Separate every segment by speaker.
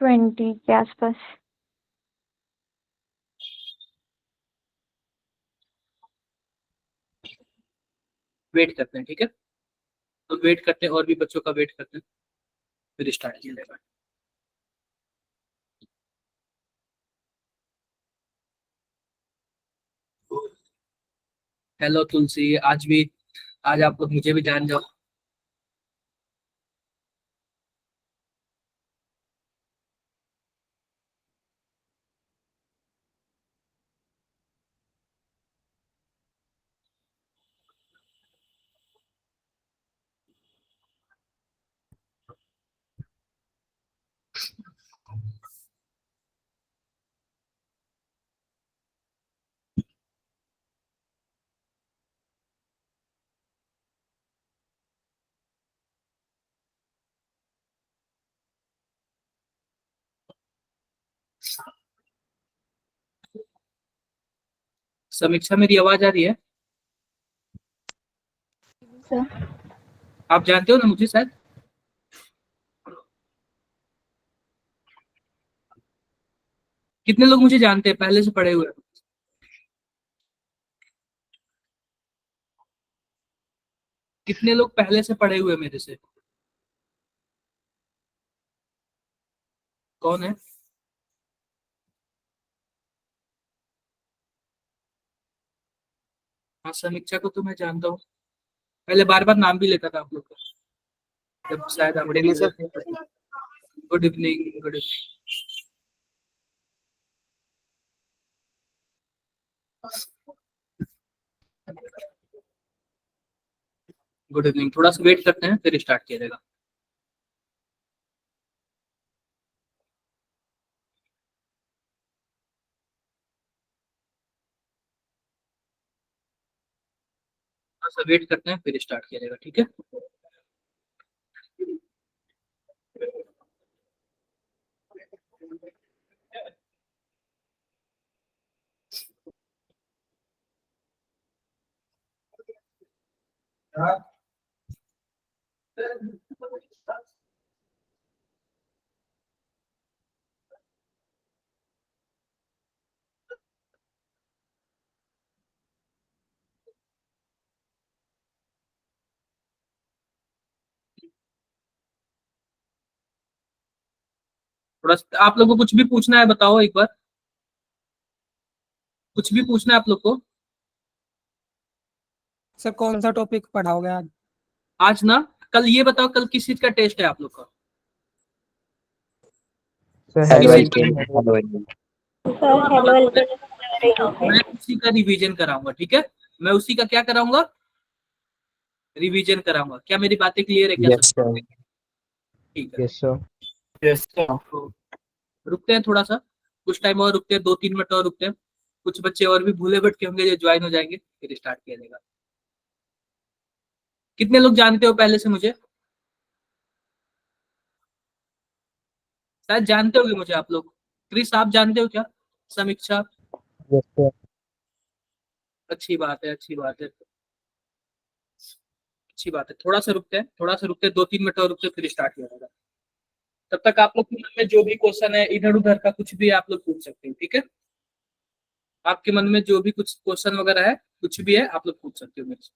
Speaker 1: 20 के आसपास।
Speaker 2: वेट करते हैं, ठीक है? तो वेट करते हैं और भी बच्चों का वेट करते हैं, फिर स्टार्ट किया जाएगा। हेलो तुलसी, आज आप लोग मुझे भी जान जाओ। समीक्षा, मेरी आवाज आ रही है? आप जानते हो ना मुझे शायद? कितने लोग मुझे जानते हैं, पहले से पढ़े हुए? कितने लोग पहले से पढ़े हुए मेरे से? कौन है? हाँ, समीक्षा को तो मैं जानता हूँ, पहले बार बार नाम भी लेता था आप लोग का, जब शायद आप।
Speaker 3: Good evening sir.
Speaker 2: Good evening, good evening. Good evening, थोड़ा सा वेट करते हैं फिर स्टार्ट किया जाएगा। थोड़ा सा वेट करते हैं फिर स्टार्ट किया जाएगा, ठीक है? थोड़ा आप लोगों को कुछ भी पूछना है बताओ एक बार, कुछ भी पूछना है आप लोग को।
Speaker 4: सर कौन सा टॉपिक पढ़ाओगे आज?
Speaker 2: आज ना, कल ये बताओ, कल किस चीज का टेस्ट है आप लोग का? मैं उसी का रिवीजन कराऊंगा, ठीक है? मैं उसी का क्या कराऊंगा? रिवीजन कराऊंगा। क्या मेरी बातें क्लियर है क्या सब? ठीक है।
Speaker 3: Yes sir.
Speaker 2: तो रुकते हैं थोड़ा सा, कुछ टाइम और रुकते हैं, 2-3 मिनट और रुकते हैं। कुछ बच्चे और भी भूले भटके होंगे जो ज्वाइन हो जाएंगे, फिर स्टार्ट किया जाएगा। कितने लोग जानते हो पहले से मुझे? शायद जानते होगे मुझे आप लोग। क्रिस, आप जानते हो क्या? समीक्षा? अच्छी बात है, अच्छी बात है, अच्छी बात है। थोड़ा सा रुकते हैं, थोड़ा सा रुकते हैं, 2-3 मिनट और रुकते हैं, फिर स्टार्ट किया जाएगा। तब तक आप लोग के मन में जो भी क्वेश्चन है, इधर उधर का कुछ भी आप लोग पूछ सकते हैं, ठीक है? आपके मन में जो भी कुछ क्वेश्चन वगैरह है, कुछ भी है, आप लोग पूछ सकते हो मेरे से।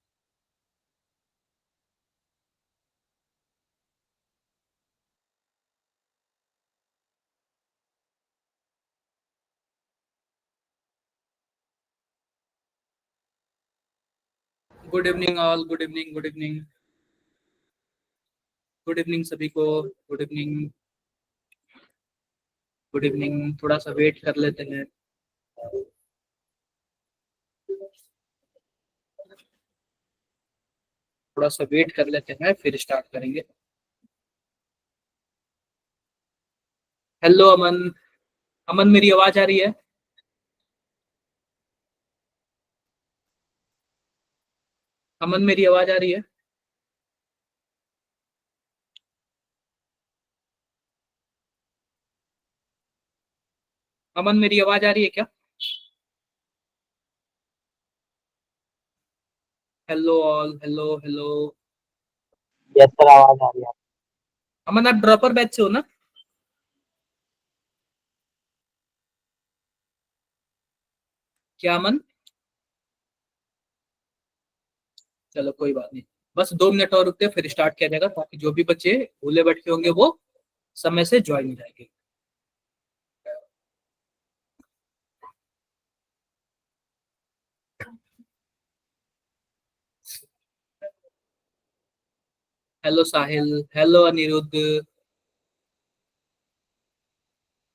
Speaker 2: Good evening all, good evening, good evening, good evening सभी को। Good evening, good evening. थोड़ा सा वेट कर लेते हैं। थोड़ा सा वेट कर लेते हैं, फिर स्टार्ट करेंगे। हेलो अमन। अमन, मेरी आवाज आ रही है? अमन, मेरी आवाज आ रही है? अमन, मेरी आवाज आ रही है क्या? Hello all, hello hello.
Speaker 3: Yes sir, आवाज आ रही है।
Speaker 2: अमन, आप ड्रॉपर बैच से हो ना? क्या मन? चलो कोई बात नहीं, बस 2 मिनट और रुकते हैं, फिर स्टार्ट किया जाएगा, ताकि जो भी बच्चे भूले बैठे होंगे वो समय से ज्वाइन हो जाएंगे। Hello Sahil, hello Aniruddh,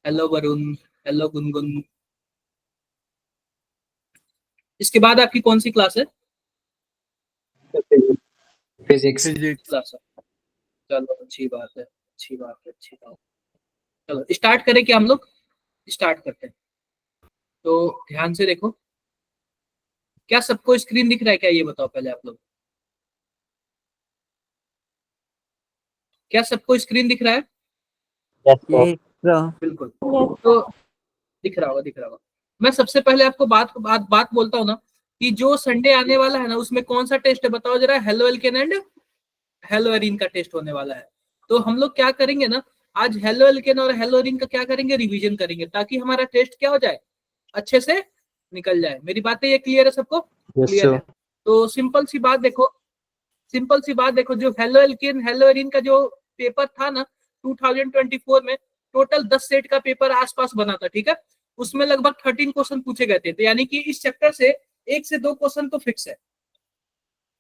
Speaker 2: hello Varun, hello Gungun. इसके बाद आपकी कौन सी क्लास है?
Speaker 1: फिजिक्स।
Speaker 2: क्लास है, चलो अच्छी बात है, अच्छी बात है, अच्छी बात है। चलो स्टार्ट करें क्या हम लोग? स्टार्ट करते हैं। तो ध्यान से देखो, क्या सबको स्क्रीन दिख रहा है क्या, ये बताओ पहले आप लोग। क्या सबको स्क्रीन दिख रहा है? बिल्कुल, तो दिख रहा होगा, दिख रहा होगा। मैं सबसे पहले आपको बात बोलता हूँ ना, कि जो संडे आने वाला है ना, उसमें कौन सा टेस्ट है बताओ जरा। Halo alkane and hello arene का टेस्ट होने वाला है। तो हम लोग क्या करेंगे ना, आज हेलो एल्केन और हेलो एरीन का क्या करेंगे, रिवीजन करेंगे, ताकि हमारा टेस्ट क्या हो जाए, अच्छे से निकल जाए। मेरी बातें ये क्लियर है सबको? क्लियर है। तो सिंपल सी बात देखो, सिंपल सी बात देखो, जो हेलो एल्केन हेलो एरीन का जो पेपर था ना 2024 में, टोटल 10 सेट का पेपर आसपास बना था, ठीक है। उसमें लगभग 13 क्वेश्चन पूछे गए थे, तो यानी कि इस चैप्टर से 1 से 2 क्वेश्चन तो फिक्स है,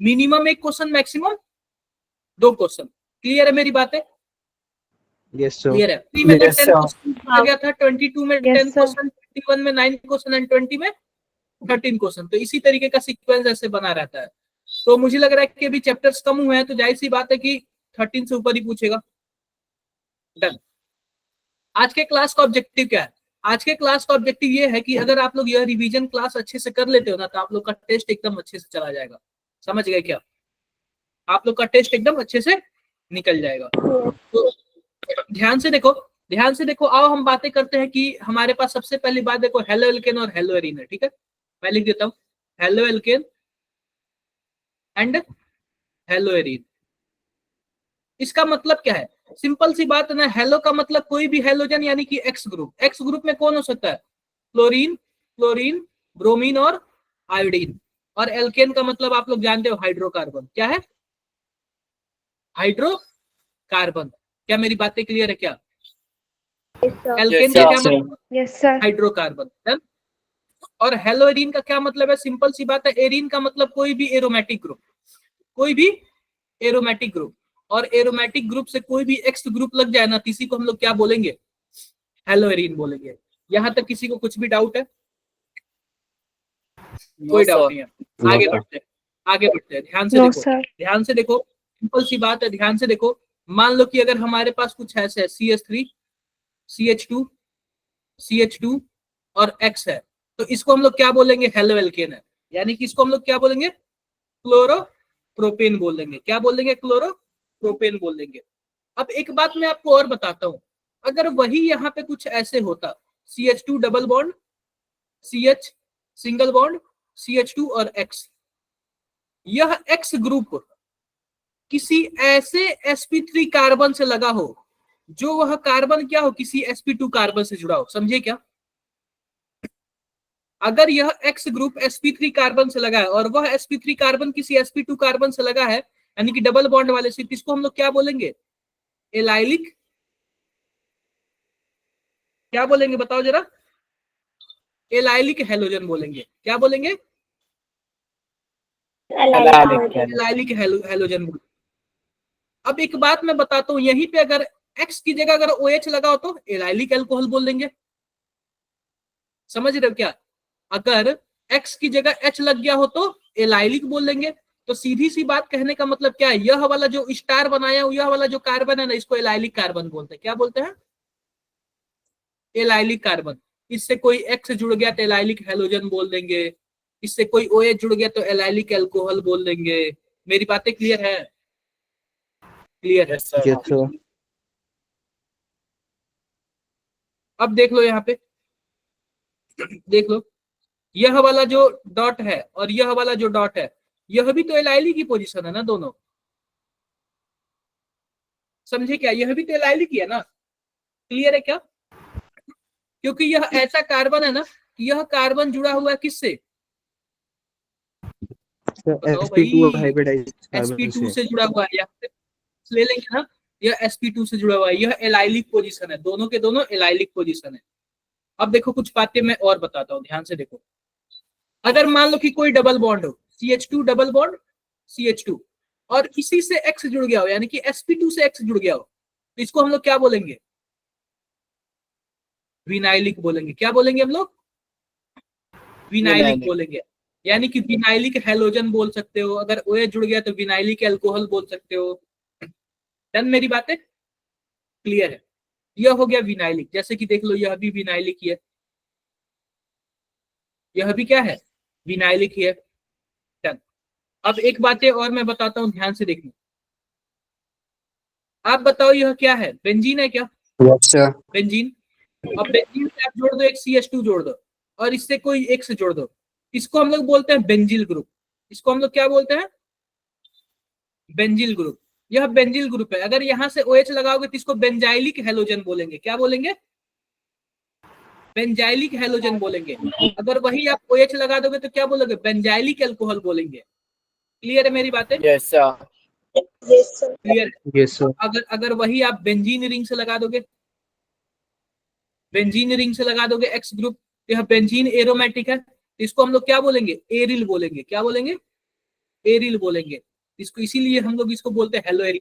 Speaker 2: minimum 1 question, maximum 2 question. Clear है मेरी बातें? क्लियर है। 3 में 10 क्वेश्चन पूछा गया था, 22 में 10 क्वेश्चन, 21 में 9 क्वेश्चन एंड 20 में 13 क्वेश्चन। तो इसी तरीके का सीक्वेंस ऐसे बना रहता है। तो मुझे लग रहा है कि अभी चैप्टर्स कम हुए हैं, तो जाहिर सी बात है कि 13 से ऊपर ही पूछेगा। डन। आज के क्लास का ऑब्जेक्टिव क्या है? आज के क्लास का ऑब्जेक्टिव ये है कि अगर आप लोग यह रिवीजन क्लास अच्छे से कर लेते हो ना, तो आप लोग का टेस्ट एकदम अच्छे से चला जाएगा। समझ गए क्या? आप लोग का टेस्ट एकदम अच्छे से निकल जाएगा। तो ध्यान से देखो, ध्यान से देखो, आओ हम बातें करते हैं कि हमारे पास सबसे पहली बात देखो, हेलो एल्केन और हेलो एरीन है, ठीक है। मैं लिख देता हूं, halo alkane and hello arene. इसका मतलब क्या है? सिंपल सी बात है ना, हेलो का मतलब कोई भी हेलोजन, यानी कि एक्स ग्रुप। एक्स ग्रुप में कौन हो सकता है? क्लोरीन, क्लोरीन, ब्रोमीन और आयोडीन। और एल्केन का मतलब आप लोग जानते हो, हाइड्रोकार्बन। क्या है? हाइड्रोकार्बन। क्या मेरी बातें क्लियर है क्या? एल्केन का क्या मतलब?
Speaker 3: Yes sir.
Speaker 2: हाइड्रोकार्बन। और हेलो एरीन का क्या मतलब है? सिंपल सी बात है, एरीन का मतलब कोई भी एरोमेटिक ग्रुप, कोई भी एरोमेटिक ग्रुप। और एरोमेटिक ग्रुप से कोई भी एक्स ग्रुप लग जाए ना, किसी को हम लोग क्या बोलेंगे? हेलो एरीन बोलेंगे। यहां तक किसी को कुछ भी डाउट है? कोई डाउट नहीं है। आगे बढ़ते हैं, आगे बढ़ते हैं। ध्यान से
Speaker 3: नो
Speaker 2: देखो,
Speaker 3: सर।
Speaker 2: ध्यान से देखो, सिंपल सी बात है, ध्यान से देखो। मान लो कि अगर हमारे पास कुछ ऐसे है, CH3, CH2, CH2 और X है, तो इसको हम लोग क्या बोलेंगे? हेलो एल्केन है। यानी कि इसको हम लोग क्या बोलेंगे? क्लोरो प्रोपेन बोल देंगे। क्या बोल देंगे? क्लोरो प्रोपेन बोल देंगे। अब एक बात मैं आपको और बताता हूं, अगर वही यहाँ पे कुछ ऐसे होता, CH2 double bond, CH single bond, CH2 और X, यह X ग्रुप किसी ऐसे sp3 कार्बन से लगा हो, जो वह कार्बन क्या हो, किसी sp2 कार्बन से जुड़ा हो। समझे क्या? अगर यह X ग्रुप sp3 कार्बन से लगा है, और वह sp3 कार्बन किसी sp2 कार्बन से लगा है, यानी कि डबल बॉन्ड वाले से, इसको हम लोग क्या बोलेंगे? एलाइलिक। क्या बोलेंगे बताओ जरा? एलाइलिक हेलोजन बोलेंगे। क्या बोलेंगे? एलाइलिक हेलोजन बोलेंगे। अब एक बात मैं बताता हूं, यहीं पे अगर X की जगह अगर OH लगा हो, तो एलाइलिक अल्कोहल बोल देंगे। समझ रहे हो क्या? अगर X की जगह H लग गया हो, तो एलाइलिक बोल देंगे। तो सीधी सी बात, कहने का मतलब क्या है, यह वाला जो स्टार बनाया, यह वाला जो कार्बन है ना, इसको एलाइलिक कार्बन बोलते हैं। क्या बोलते हैं? Allylic carbon. इससे कोई X जुड़ गया तो एलाइलिक हेलोजन बोल देंगे, इससे कोई OH जुड़ गया तो एलाइलिक अल्कोहल बोल देंगे। मेरी बातें क्लियर है? क्लियर है सर। अब देख लो यहाँ पे, देख लो, यह वाला जो डॉट है और यह वाला जो डॉट है, यह भी तो एलाइलिक की पोजीशन है ना दोनों। समझे क्या? यह भी तो एलाइलिक ही है ना। क्लियर है क्या? क्योंकि यह ऐसा कार्बन है ना, यह कार्बन जुड़ा हुआ है किससे? बताओ
Speaker 1: sp2
Speaker 2: भाई।
Speaker 1: हाइब्रिडाइज्ड कार्बन
Speaker 2: sp2
Speaker 1: से।
Speaker 2: से जुड़ा हुआ है, यहाँ पे ले लेंगे ना, यह sp2 से जुड़ा हुआ है, यह एलाइलिक पोजीशन है, दोनों के दोनों एलाइलिक पोजीशन है। अब देखो कुछ बातें मैं और बताता हूँ, ध्यान से देखो। अगर मान लो कि कोई डबल बॉन्ड हो, CH2 डबल बॉन्ड CH2, और इसी से X जुड़ गया हो, यानी कि sp2 से X जुड़ गया हो, तो इसको हम लोग क्या बोलेंगे? विनाइलिक बोलेंगे। क्या बोलेंगे हम लोग? विनाइलिक बोलेंगे। यानी कि विनाइलिक हैलोजन बोल सकते हो, अगर OH जुड़ गया तो विनाइलिक अल्कोहल बोल सकते हो। डन, मेरी बातें क्लियर है? यह हो गया विनाइलिक। जैसे कि देख लो, यह भी विनाइलिक ही है, यह भी क्या है? विनाइलिक ही है। डन। अब एक बातें और मैं बताता हूं, ध्यान से देखना। आप बताओ यह क्या है? बेंजीन है क्या?
Speaker 1: अच्छा,
Speaker 2: बेंजीन। अब बेंजीन से आप जोड़ दो एक CH2 जोड़ दो, और इससे कोई एक से जोड़ दो, इसको हम लोग बोलते हैं बेंजिल ग्रुप। इसको हम लोग क्या बोलते हैं? Benzyl group. यह बेंजिल ग्रुप है। अगर यहां से OH लगाओगे तो इसको बेंजाइलिक हैलोजन बोलेंगे। क्या बोलेंगे? बेंजाइलिक हैलोजन बोलेंगे। अगर वही आप OH लगा दोगे तो क्या बोलोगे? बेंजाइलिक अल्कोहल बोलेंगे। क्लियर है मेरी बातें?
Speaker 3: Yes sir.
Speaker 2: क्लियर है?
Speaker 1: Yes sir.
Speaker 2: अगर वही आप बेंजीन रिंग से लगा दोगे, बेंजीन रिंग से लगा दोगे X ग्रुप, तो यह बेंजीन एरोमेटिक है, तो इसको हम लोग क्या बोलेंगे? एरिल बोलेंगे। क्या बोलेंगे? एरिल बोलेंगे। इसको इसीलिए हम लोग इसको बोलते हैं हेलोएरिन।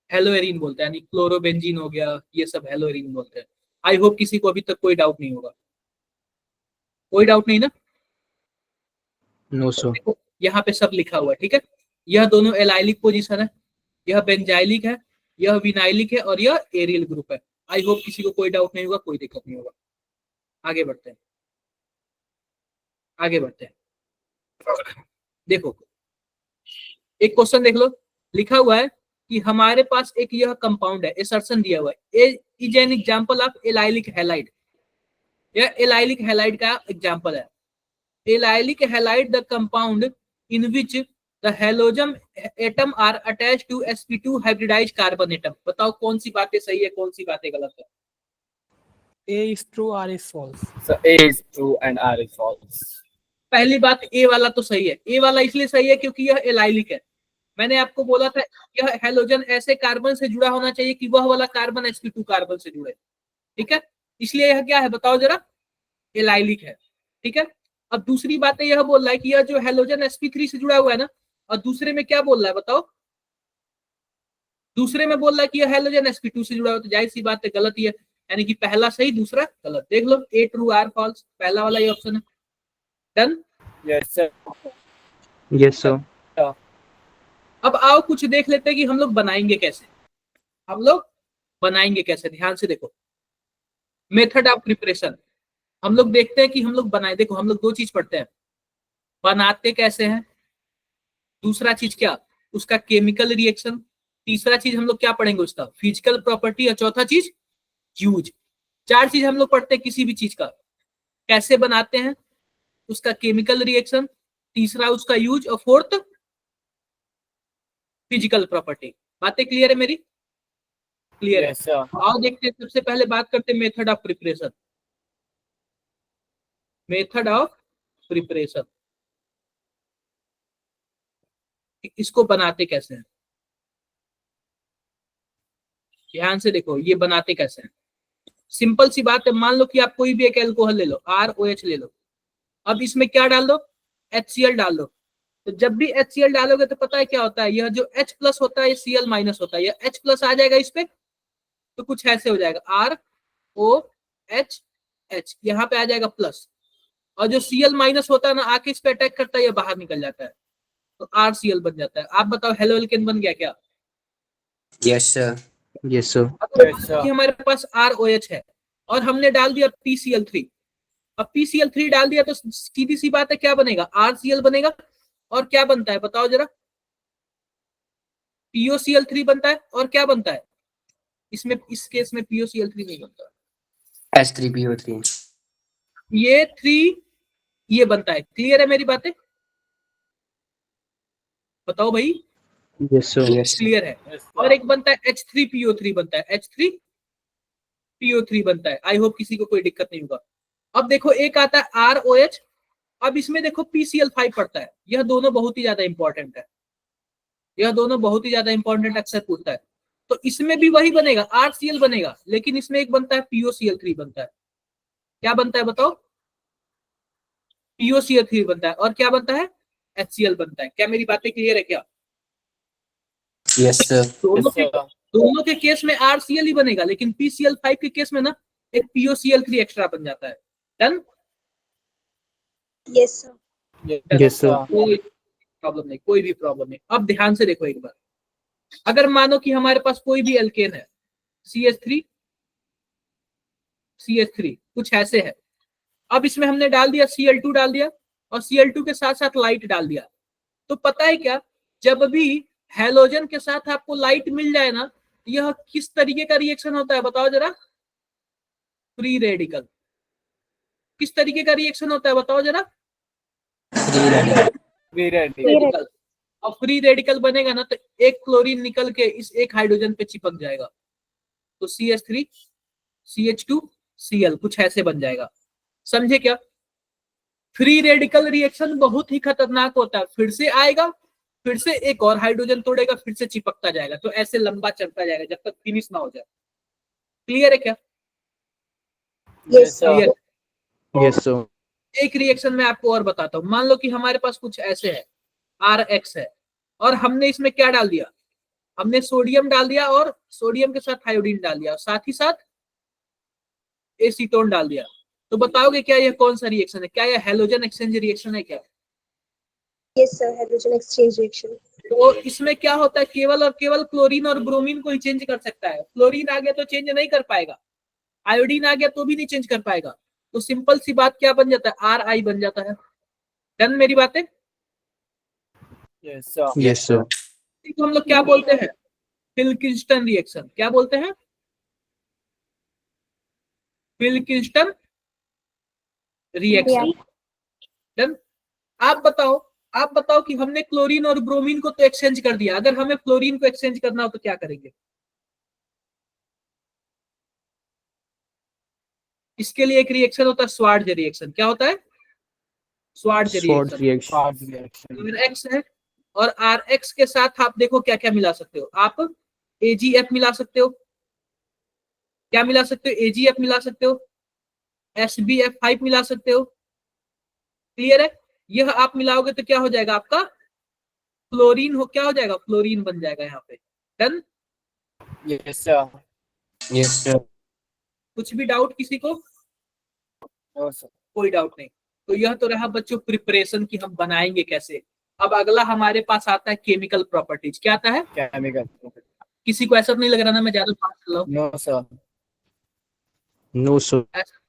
Speaker 2: हेलोएरिन बोलते हैं, यानी क्लोरोबेंजीन हो गया, ये सब हेलोएरिन बोलते हैं। आई होप किसी को अभी तक कोई डाउट नहीं होगा। कोई डाउट नहीं ना?
Speaker 1: No sir.
Speaker 2: देखो यहाँ पे सब लिखा हुआ है, ठीक है। यह दोनों एलाइलिक पोजीशन है, यह बेंजाइलिक है, यह विनाइलिक है, और यह एरियल ग्रुप है। आई होप किसी को कोई डाउट नहीं होगा, कोई दिक्कत नहीं होगा। आगे बढ़ते हैं, आगे बढ़ते हैं। देखो एक क्वेश्चन देख लो, लिखा हुआ है कि हमारे पास एक यह कंपाउंड है, एसर्शन दिया हुआ है, A is an example of allylic halide. यह एलाइलिक हैलाइड का एग्जांपल है। Allylic halide the compound in which the halogen atom are attached to sp2 hybridised carbon atom. बताओ कौन सी बातें सही है, कौन सी बातें गलत है?
Speaker 4: A is true, R is false.
Speaker 3: So A is true and R is false.
Speaker 2: पहली बात, ए वाला तो सही है। ए वाला इसलिए सही है क्योंकि यह एलाइलिक है। मैंने आपको बोला था यह हैलोजन ऐसे कार्बन से जुड़ा होना चाहिए कि वह वाला कार्बन sp2 कार्बन से जुड़े, ठीक है। इसलिए यह क्या है बताओ जरा? एलाइलिक है, ठीक है। अब दूसरी बात यह बोल रहा है कि यह जो हैलोजन sp3 से जुड़ा हुआ है ना, और दूसरे में क्या बोल रहा है बताओ? दूसरे में बोल रहा है कि यह हैलोजन sp2 से जुड़ा हुआ है, तो जाहिर सी बात है गलत ही है। यानी कि पहला सही, दूसरा गलत। देख लो, ए ट्रू आर फॉल्स, पहला वाला ये ऑप्शन है। Done.
Speaker 3: Yes sir.
Speaker 1: Yes sir.
Speaker 2: अब आओ कुछ देख लेते हैं कि हम लोग बनाएंगे कैसे। हम लोग बनाएंगे कैसे, ध्यान से देखो। मेथड ऑफ प्रिपरेशन हम लोग देखते हैं कि हम लोग बनाए। देखो हम लोग दो चीज पढ़ते हैं, बनाते कैसे हैं, दूसरा चीज क्या, उसका केमिकल रिएक्शन, तीसरा चीज हम लोग क्या पढ़ेंगे, उसका फिजिकल प्रॉपर्टी, और चौथा चीज यूज। चार चीज हम लोग पढ़ते हैं किसी भी चीज का। कैसे बनाते हैं, उसका केमिकल रिएक्शन, तीसरा उसका यूज, और फोर्थ फिजिकल प्रॉपर्टी। बातें क्लियर है मेरी? क्लियर है?
Speaker 3: Yes sir.
Speaker 2: आओ देखते हैं, सबसे पहले बात करते हैं method of preparation. Method of preparation, इसको बनाते कैसे हैं, ध्यान से देखो। ये बनाते कैसे हैं, सिंपल सी बात है। मान लो कि आप कोई भी एक एल्कोहल ले लो, ROH ले लो। अब इसमें क्या डाल दो? HCl डाल दो। तो जब भी HCl डालोगे तो पता है क्या होता है, यह जो H प्लस होता है ये Cl माइनस होता है, यह H प्लस आ जाएगा इस पे, तो कुछ ऐसे हो जाएगा ROH, यहाँ पे आ जाएगा प्लस, और जो Cl माइनस होता है ना, आके इस पे अटैक करता है, ये बाहर निकल जाता है, तो RCl बन जाता है। आप बताओ हेलो एल्केन बन गया क्या?
Speaker 1: Yes sir. Yes sir.
Speaker 3: Yes sir.
Speaker 2: कि हमारे पास ROH है और हमने डाल दिया PCl3। अब PCl3 डाल दिया तो सीधी सी बात है क्या बनेगा? RCl बनेगा। और क्या बनता है बताओ जरा? POCl3 बनता है। और क्या बनता है इसमें? इस केस में POCl3 नहीं बनता,
Speaker 1: H3PO3।
Speaker 2: ये 3 ये बनता है। क्लियर है मेरी बातें? बताओ भाई।
Speaker 1: Yes sir. यस
Speaker 2: क्लियर है?
Speaker 3: Yes
Speaker 2: और
Speaker 3: sir.
Speaker 2: एक बनता है H3PO3 बनता है, H3PO3 बनता है। आई होप किसी को कोई दिक्कत नहीं होगा। अब देखो एक आता है ROH, अब इसमें देखो PCl5 पड़ता है। यह दोनों बहुत ही ज्यादा इंपॉर्टेंट है, यह दोनों बहुत ही ज्यादा इंपॉर्टेंट अक्सर पूछता है। तो इसमें भी वही बनेगा, RCl बनेगा, लेकिन इसमें एक बनता है POCl3 बनता है। क्या बनता है बताओ? POCl3 बनता है। और क्या बनता है? HCl बनता है। क्या मेरी बातें क्लियर है क्या?
Speaker 1: Yes sir.
Speaker 2: दोनों के केस में RCl ही बनेगा, लेकिन PCl5 के केस में ना एक POCl3 एक्स्ट्रा बन जाता है। Done?
Speaker 5: Yes sir.
Speaker 1: Yes sir.
Speaker 2: कोई प्रॉब्लम नहीं, कोई भी प्रॉब्लम नहीं। अब ध्यान से देखो एक बार, अगर मानो कि हमारे पास कोई भी एल्केन है, CH3 CH3 कुछ ऐसे है। अब इसमें हमने डाल दिया Cl2 डाल दिया, और Cl2 के साथ साथ लाइट डाल दिया। तो पता है क्या, जब भी हैलोजन के साथ आपको लाइट मिल जाए ना, यह किस तरीके का रिएक्शन होता है बताओ जरा? Free radical. किस तरीके का रिएक्शन होता है बताओ जरा?
Speaker 3: Free radical.
Speaker 2: और फ्री रेडिकल बनेगा ना, तो एक क्लोरीन निकल के इस एक हाइड्रोजन पे चिपक जाएगा, तो CH3 CH2 Cl कुछ ऐसे बन जाएगा। समझे क्या? फ्री रेडिकल रिएक्शन बहुत ही खतरनाक होता है। फिर से आएगा, फिर से एक और हाइड्रोजन तोड़ेगा, फिर से चिपकता जाएगा, तो ऐसे लंबा चलता जाएगा जब तक फिनिश ना हो जाए। क्लियर है क्या?
Speaker 5: Yes sir.
Speaker 2: Clear.
Speaker 1: Yes sir.
Speaker 2: एक रिएक्शन में आपको और बताता हूं। मान लो कि हमारे पास कुछ ऐसे है, RX है, और हमने इसमें क्या डाल दिया? हमने सोडियम डाल दिया, और सोडियम के साथ आयोडीन डाल दिया, और साथ ही साथ एसीटोन डाल दिया। तो बताओगे क्या यह कौन सा रिएक्शन है? क्या यह हैलोजन एक्सचेंज रिएक्शन है क्या?
Speaker 5: Yes sir, hydrogen exchange reaction.
Speaker 2: तो इसमें क्या होता है, केवल और केवल क्लोरीन और ब्रोमीन को ही चेंज कर सकता है। क्लोरीन आ गया तो चेंज नहीं कर पाएगा, आयोडीन आ गया तो भी नहीं चेंज कर पाएगा। तो सिंपल सी बात क्या बन जाता है? RI बन जाता है। डन मेरी बातें?
Speaker 3: Yes sir.
Speaker 1: Yes sir.
Speaker 2: तो हम लोग क्या बोलते हैं? फिल्किंस्टन रिएक्शन। क्या बोलते हैं? फिल्किंस्टन रिएक्शन। डन। आप बताओ कि हमने क्लोरीन और ब्रोमीन को तो एक्सचेंज कर दिया, अगर हमें फ्लोरीन को एक्सचेंज करना हो तो क्या करेंगे? इसके लिए एक रिएक्शन होता है स्वार्ज रिएक्शन। क्या होता है? स्वार्ज
Speaker 1: शॉर्ट
Speaker 2: रिएक्शन।
Speaker 1: रिएक्शन।
Speaker 2: अगर एक्स है और RX के साथ आप देखो क्या क्या मिला सकते हो। आप AgF मिला सकते हो। क्या मिला सकते हो? AgF मिला सकते हो, SbF5 मिला सकते हो। क्लियर है? यह आप मिलाओगे तो क्या हो जाएगा आपका? फ्लोरीन हो, क्या हो जाएगा? फ्लोरीन बन जाएगा यहाँ पे। Done.
Speaker 3: Yes sir.
Speaker 1: Yes sir.
Speaker 2: कुछ भी डाउट किसी को?
Speaker 3: No sir.
Speaker 2: कोई डाउट नहीं। तो यह तो रहा बच्चों प्रिपरेशन की हम बनाएंगे कैसे। अब अगला हमारे पास आता है केमिकल प्रॉपर्टीज। क्या आता है?
Speaker 3: केमिकल।
Speaker 2: किसी को ऐसा तो नहीं लग रहा ना मैं ज्यादा फास्ट चल रहा हूँ?
Speaker 3: No sir.
Speaker 1: No sir.
Speaker 2: ऐसा-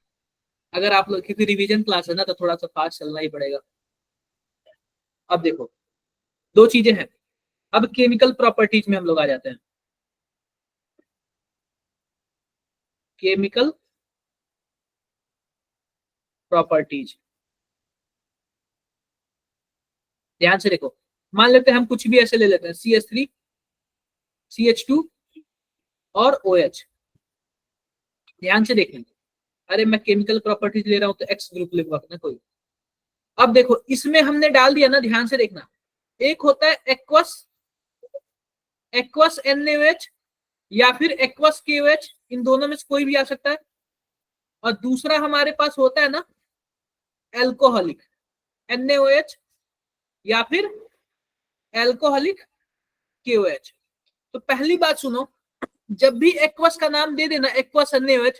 Speaker 2: अगर आप लोग, क्योंकि रिवीजन क्लास है ना, तो थोड़ा सा फास्ट चलना ही पड़ेगा। अब देखो दो चीजें हैं। अब केमिकल प्रॉपर्टीज में हम लोग आ जाते हैं। केमिकल प्रॉपर्टीज, ध्यान से देखो। मान लेते हैं हम कुछ भी ऐसे ले लेते हैं, CH3 CH2 और OH। ध्यान से देखना। अरे मैं केमिकल प्रॉपर्टीज ले रहा हूं तो एक्स ग्रुप लिखवा ना कोई। अब देखो इसमें हमने डाल दिया ना, ध्यान से देखना। एक होता है एक्वस, एक्वस NaOH या फिर एक्वस KOH, इन दोनों में से कोई भी आ सकता है। और दूसरा हमारे पास होता है ना एल्कोहलिक, NaOH या फिर एल्कोहलिक KOH। तो पहली बात सुनो, जब भी एक्वस का नाम दे देना, एक्वस NaOH,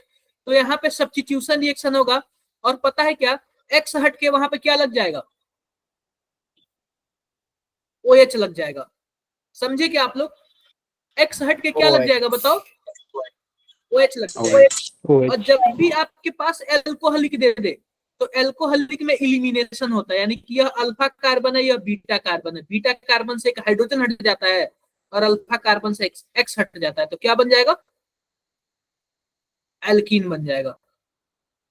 Speaker 2: तो यहाँ पे सब्स्टिट्यूशन रिएक्शन होगा। और पता है क्या, एक्स हट के वहां पे क्या लग जाएगा? OH लग जाएगा। समझे क्या आप लोग? एक्स हट के क्या लग जाएगा बताओ? OH लग जाएगा। और जब भी आपके पास एल्कोहलिक दे दे, तो एल्कोहलिक में इलिमिनेशन होता है, यानी कि यह अल्फा कार्बन है, यह बीटा कार्बन है। बीटा कार्बन से एक हाइड्रोजन हट जाता है, और अल्फा कार्बन से एक्स हट जाता है, तो क्या बन जाएगा? एल्कीन बन जाएगा।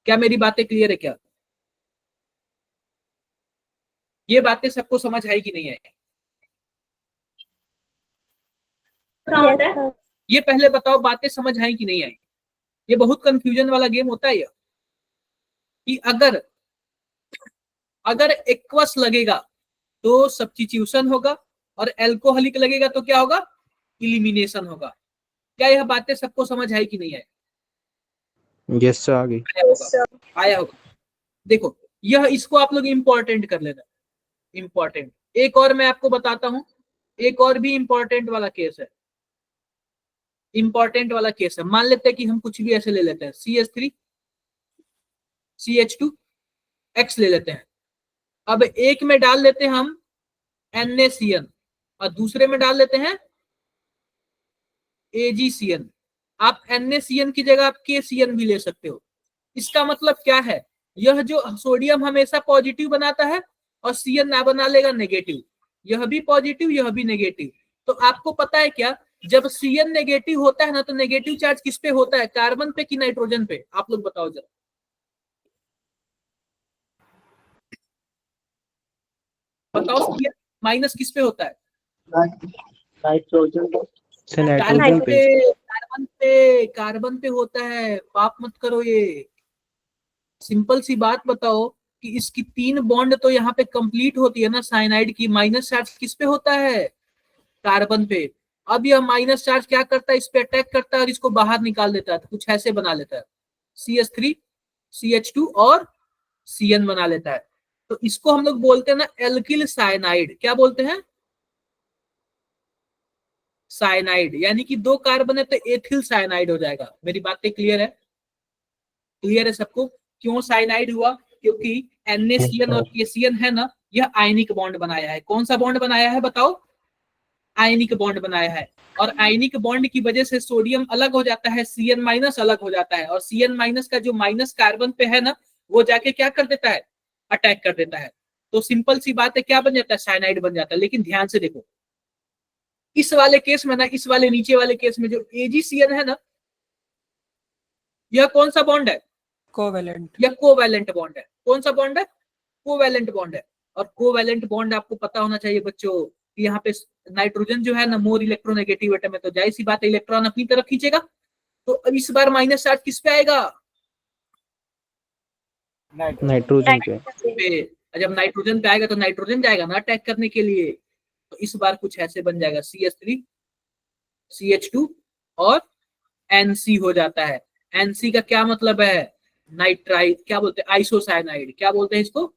Speaker 2: क्या मेरी बातें क्लियर है क्या? ये बातें सबको समझ आई कि नहीं आई? ये पहले बताओ, बातें समझ आई कि नहीं आई? ये बहुत कंफ्यूजन वाला गेम होता है ये। कि अगर एक्वस लगेगा तो सब्स्टिट्यूशन होगा और एल्कोहलिक लगेगा तो क्या होगा, इलिमिनेशन होगा। क्या यह बातें सबको समझ आई कि नहीं आई?
Speaker 1: Yes, sir. आगे.
Speaker 2: आया
Speaker 5: Yes,
Speaker 2: होगा,
Speaker 5: sir.
Speaker 2: आया होगा। देखो यह, इसको आप लोग इंपॉर्टेंट कर लेना, इंपॉर्टेंट। एक और मैं आपको बताता हूं, एक और भी इंपॉर्टेंट वाला केस है, इंपॉर्टेंट वाला केस है। मान लेते हैं कि हम कुछ भी ऐसे ले लेते हैं, CH3 CH2 X ले लेते हैं। अब एक में डाल लेते हैं हम NaCN और दूसरे में डाल लेते हैं AgCN। आप NaCN की जगह आप KCN भी ले सकते हो। इसका मतलब क्या है, यह जो सोडियम हमेशा पॉजिटिव बनाता है और CN ना बना लेगा नेगेटिव, यह भी पॉजिटिव यह भी नेगेटिव। तो आपको पता है क्या, जब CN नेगेटिव होता है ना तो नेगेटिव चार्ज किस पे होता है, कार्बन पे कि नाइट्रोजन पे? आप लोग बताओ जरा, बताओ। CN माइनस किस पे होता है?
Speaker 3: नाइट्रोजन
Speaker 1: से
Speaker 2: कार्बन
Speaker 1: नाइट्रोजन पे.
Speaker 2: पे, कार्बन पे होता है। पाप मत करो, ये सिंपल सी बात बताओ कि इसकी 3 बॉन्ड तो यहाँ पे कंप्लीट होती है ना साइनाइड की, माइनस चार्ज किस पे होता है, कार्बन पे। अब यह माइनस चार्ज क्या करता है, इस पे अटैक करता है और इसको बाहर निकाल देता है, तो कुछ ऐसे बना लेता है, CH3 CH2 और CN बना लेता है। तो इसको हम लोग बोलते हैं ना एल्किल साइनाइड। क्या बोलते हैं, साइनाइड। यानी कि 2 कार्बन है तो एथिल साइनाइड हो जाएगा। मेरी बातें क्लियर है, क्लियर है सबको? क्यों साइनाइड हुआ, क्योंकि NaCN और KCN है ना, यह आयनिक बॉन्ड बनाया है। कौन सा बॉन्ड बनाया है बताओ, आयनिक बॉन्ड बनाया है। और आयनिक बॉन्ड की वजह से सोडियम अलग हो जाता है, CN माइनस अलग हो जाता है, और CN माइनस का जो माइनस कार्बन पे है ना, वो जाके क्या कर देता है, अटैक कर देता है। तो सिंपल सी बात है, क्या बन जाता है, साइनाइड बन जाता है। लेकिन ध्यान से देखो, इस वाले केस में ना, इस वाले नीचे वाले केस में जो AgCN है ना, यह कौन सा बॉन्ड है,
Speaker 4: कोवेलेंट।
Speaker 2: यह कोवैलेंट बॉन्ड है। कौन सा बॉन्ड है, कोवैलेंट बॉन्ड है। और कोवैलेंट बॉन्ड आपको पता होना चाहिए बच्चों कि यहाँ पे नाइट्रोजन जो है ना मोर इलेक्ट्रोनेगेटिव एटम है, तो जाहिर सी बात है इलेक्ट्रॉन अपनी तरफ खींचेगा। तो अब इस बार माइनस चार्ज किस पे आएगा,
Speaker 1: नाइट्रोजन पे.
Speaker 2: पे। जब नाइट्रोजन पे आएगा तो नाइट्रोजन जाएगा ना अटैक करने के लिए। तो इस बार कुछ ऐसे बन जाएगा, CH3 CH2 और NC हो जाता है। NC का क्या मतलब है, नाइट्राइड, क्या बोलते हैं, आइसोसाइनाइड। क्या बोलते हैं इसको,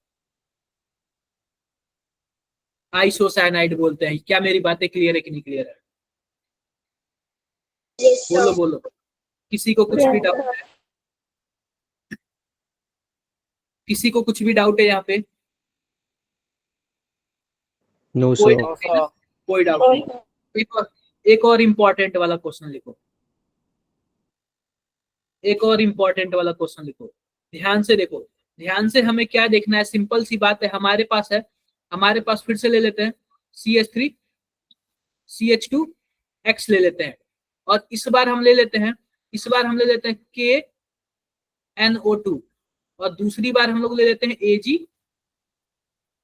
Speaker 2: आइसोसाइनाइड बोलते हैं। क्या मेरी बातें क्लियर है कि नहीं क्लियर है?
Speaker 5: Yes,
Speaker 2: बोलो
Speaker 5: sir.
Speaker 2: बोलो, किसी को कुछ भी डाउट है, किसी को कुछ भी डाउट है यहाँ पे?
Speaker 1: No,
Speaker 2: कोई
Speaker 1: sir.
Speaker 2: डाउट नहीं ना? कोई डाउट नहीं। एक और इम्पोर्टेंट वाला क्वेश्चन लिखो, एक और इम्पोर्टेंट वाला क्वेश्चन लिखो। ध्यान से देखो, ध्यान से हमें क्या देखना है, सिंपल सी बात है। हमारे पास है, हमारे पास फिर से ले लेते हैं CH3 CH2 X ले लेते हैं, और इस बार हम ले लेते हैं, इस बार हम ले लेते हैं KNO2, और दूसरी बार हम लोग ले लेते हैं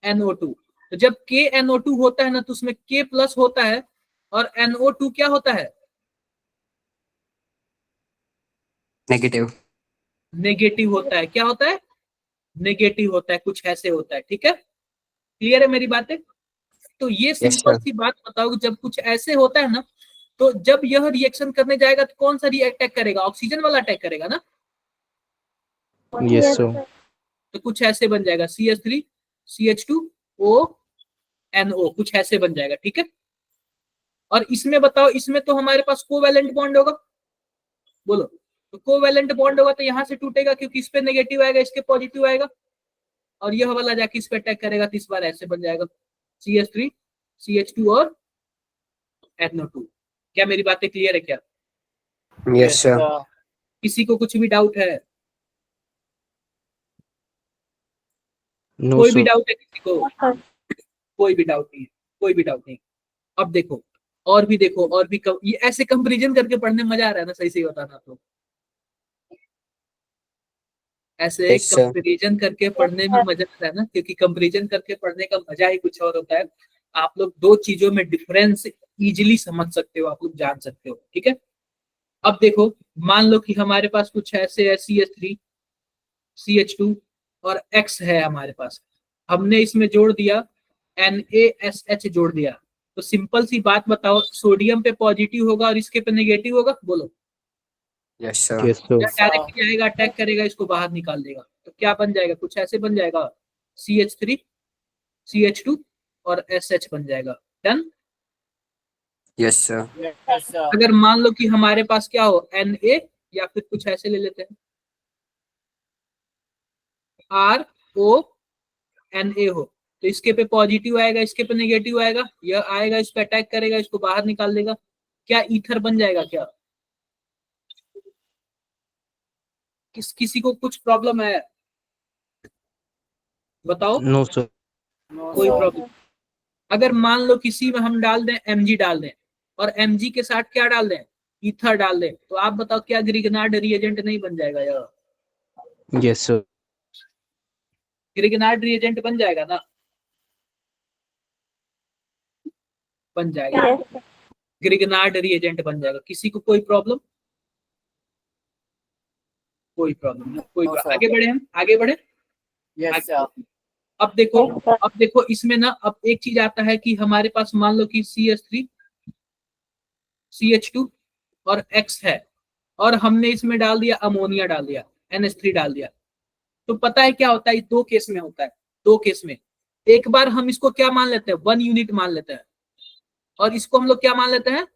Speaker 2: AgNO2। तो जब KNO2 होता है ना तो उसमें K प्लस होता है और NO2 क्या होता है,
Speaker 6: नेगेटिव।
Speaker 2: नेगेटिव होता है। क्या होता है, नेगेटिव होता है, कुछ ऐसे होता है। ठीक है, क्लियर है मेरी बातें? तो ये सिंपल सी बात बताओ, जब कुछ ऐसे होता है ना, तो जब यह रिएक्शन करने जाएगा तो कौन सा अटैक करेगा, ऑक्सीजन वाला अटैक करेगा ना।
Speaker 1: Yes, sir.
Speaker 2: तो कुछ ऐसे बन जाएगा, CH3 CH2O NO, कुछ ऐसे बन जाएगा। ठीक है, और इसमें बताओ, इसमें तो हमारे पास कोवैलेंट बॉन्ड होगा, बोलो। तो कोवैलेंट बॉन्ड होगा तो यहाँ से टूटेगा, क्योंकि इस पे नेगेटिव आएगा, इसके पॉजिटिव आएगा, और यह वाला जाके इस पे अटैक करेगा, तो इस बार ऐसे बन जाएगा, CH3 CH2 और NO2। क्या मेरी बातें क्लियर है क्या?
Speaker 6: Yes sir.
Speaker 2: किसी को कुछ भी डाउट है,
Speaker 1: No,
Speaker 2: कोई भी
Speaker 1: sir.
Speaker 2: डाउट है किसी को? कोई भी डाउट नहीं है, कोई भी डाउट नहीं। अब देखो, और भी देखो, और भी ये ऐसे कंपैरिजन करके पढ़ने में मजा आ रहा है ना, सही सही बताना तो। ऐसे
Speaker 6: Yes, sir.
Speaker 2: कंपैरिजन करके पढ़ने में मजा आता है ना, क्योंकि कंपैरिजन करके पढ़ने का मजा ही कुछ और होता है। आप लोग दो चीजों में डिफरेंस इजीली समझ सकते हो, आप लोग जान सकते हो। ठीक है, अब देखो, मान लो कि हमारे पास कुछ ऐसे है, CH3 CH2 और X है हमारे पास, हमने इसमें जोड़ दिया NaSH जोड़ दिया, तो सिंपल सी बात बताओ, सोडियम पे पॉजिटिव होगा और इसके पे नेगेटिव होगा, बोलो।
Speaker 6: Yes, sir.
Speaker 1: Yes, sir.
Speaker 2: या डायरेक्टली आएगा, अटैक करेगा, इसको बाहर निकाल देगा, तो क्या बन जाएगा, कुछ ऐसे बन जाएगा, CH3 CH2 और SH बन जाएगा। Done.
Speaker 6: Yes, sir.
Speaker 3: Yes, sir.
Speaker 2: अगर मान लो कि हमारे पास क्या हो, Na, या फिर कुछ ऐसे ले लेते हैं, RONA हो, तो इसके पे पॉजिटिव आएगा, इसके पे नेगेटिव आएगा, यह आएगा, इस पे अटैक करेगा, इसको बाहर निकाल देगा, क्या ईथर बन जाएगा क्या? किसी को कुछ प्रॉब्लम है, बताओ।
Speaker 1: No, sir.
Speaker 3: No,
Speaker 2: कोई
Speaker 3: sir.
Speaker 2: प्रॉब्लम? अगर मान लो किसी में हम डाल दें Mg डाल दें, और Mg के साथ क्या डाल दें, ईथर डाल दें, तो आप बताओ क्या ग्रिगनार्ड रिएजेंट नहीं बन जाएगा यार?
Speaker 1: Yes, sir.
Speaker 2: ग्रिगनार्ड रिएजेंट बन जाएगा ना, बन जाएगा, ग्रिगनार्ड रिएजेंट बन जाएगा। किसी को कोई प्रॉब्लम? कोई प्रॉब्लम नहीं, कोई
Speaker 3: No,
Speaker 2: प्रॉब्लम।
Speaker 3: sir.
Speaker 2: आगे बढ़े, हम आगे बढ़े।
Speaker 3: Yes, sir.
Speaker 2: अब देखो इसमें ना, अब एक चीज आता है कि हमारे पास मान लो कि CH3 CH2 और X है, और हमने इसमें डाल दिया अमोनिया, डाल दिया NH3 डाल दिया, तो पता है क्या होता है, दो केस में होता है, दो केस में। एक बार हम इसको क्या मान लेते हैं, 1 यूनिट मान लेते हैं, और इसको हम लोग क्या मान लेते हैं,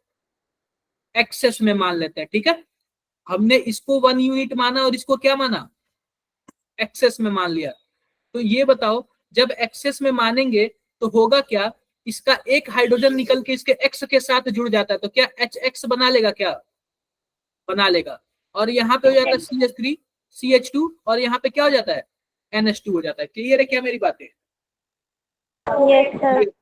Speaker 2: एक्सेस में मान लेते हैं, ठीक है। हमने इसको 1 यूनिट माना और इसको क्या माना, एक्सेस में मान लिया। तो ये बताओ, जब एक्सेस में मानेंगे तो होगा क्या, इसका एक हाइड्रोजन निकल के इसके X के साथ जुड़ जाता है, तो क्या HX बना लेगा, क्या बना लेगा, और यहाँ पे हो जाता है CH3 CH2, और यहाँ पे क्या हो जाता है, NH2 हो जाता है। क्लियर है क्या मेरी बातें?
Speaker 5: Yes, sir.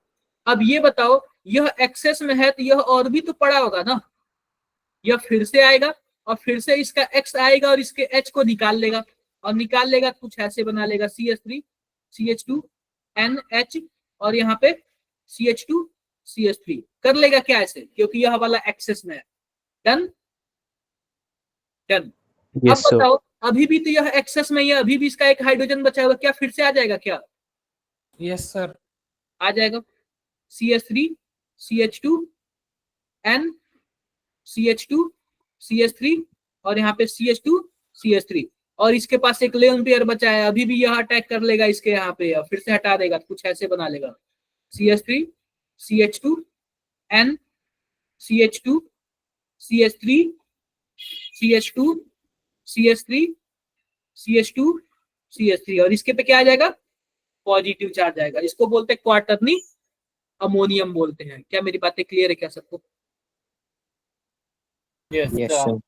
Speaker 2: अब ये बताओ, यह एक्सेस में है तो यह और भी तो पड़ा होगा ना, यह फिर से आएगा और फिर से इसका X आएगा और इसके H को निकाल लेगा, और निकाल लेगा कुछ ऐसे बना लेगा, CH3 CH2 NH, और यहाँ पे CH2 CH3 कर लेगा क्या ऐसे, क्योंकि यह वाला एक्सेस में है। Done done. अब
Speaker 1: Yes, sir.
Speaker 2: बताओ, अभी भी तो यह एक्सेस में, यह अभी भी इसका एक हाइड्रोजन बचा हुआ, क्या फिर से आ जाएगा क्या?
Speaker 4: Yes, sir.
Speaker 2: आ जाएगा, CH3 CH2 N CH2 CH3, और यहाँ पे CH2 CH3, और इसके पास एक लेन पेयर बचा है, अभी भी यह अटैक कर लेगा इसके यहाँ पे, फिर से हटा देगा, कुछ ऐसे बना लेगा, CH3 CH2 N CH2 CH3 CH2 CH3 CH2 CH3, और इसके पे क्या आ जाएगा, पॉजिटिव चार्ज आएगा। इसको बोलते हैं क्वार्टरनी अमोनियम बोलते हैं। क्या मेरी बातें क्लियर है क्या सबको?
Speaker 3: Yes,
Speaker 1: Yes,
Speaker 3: sir.
Speaker 1: sir.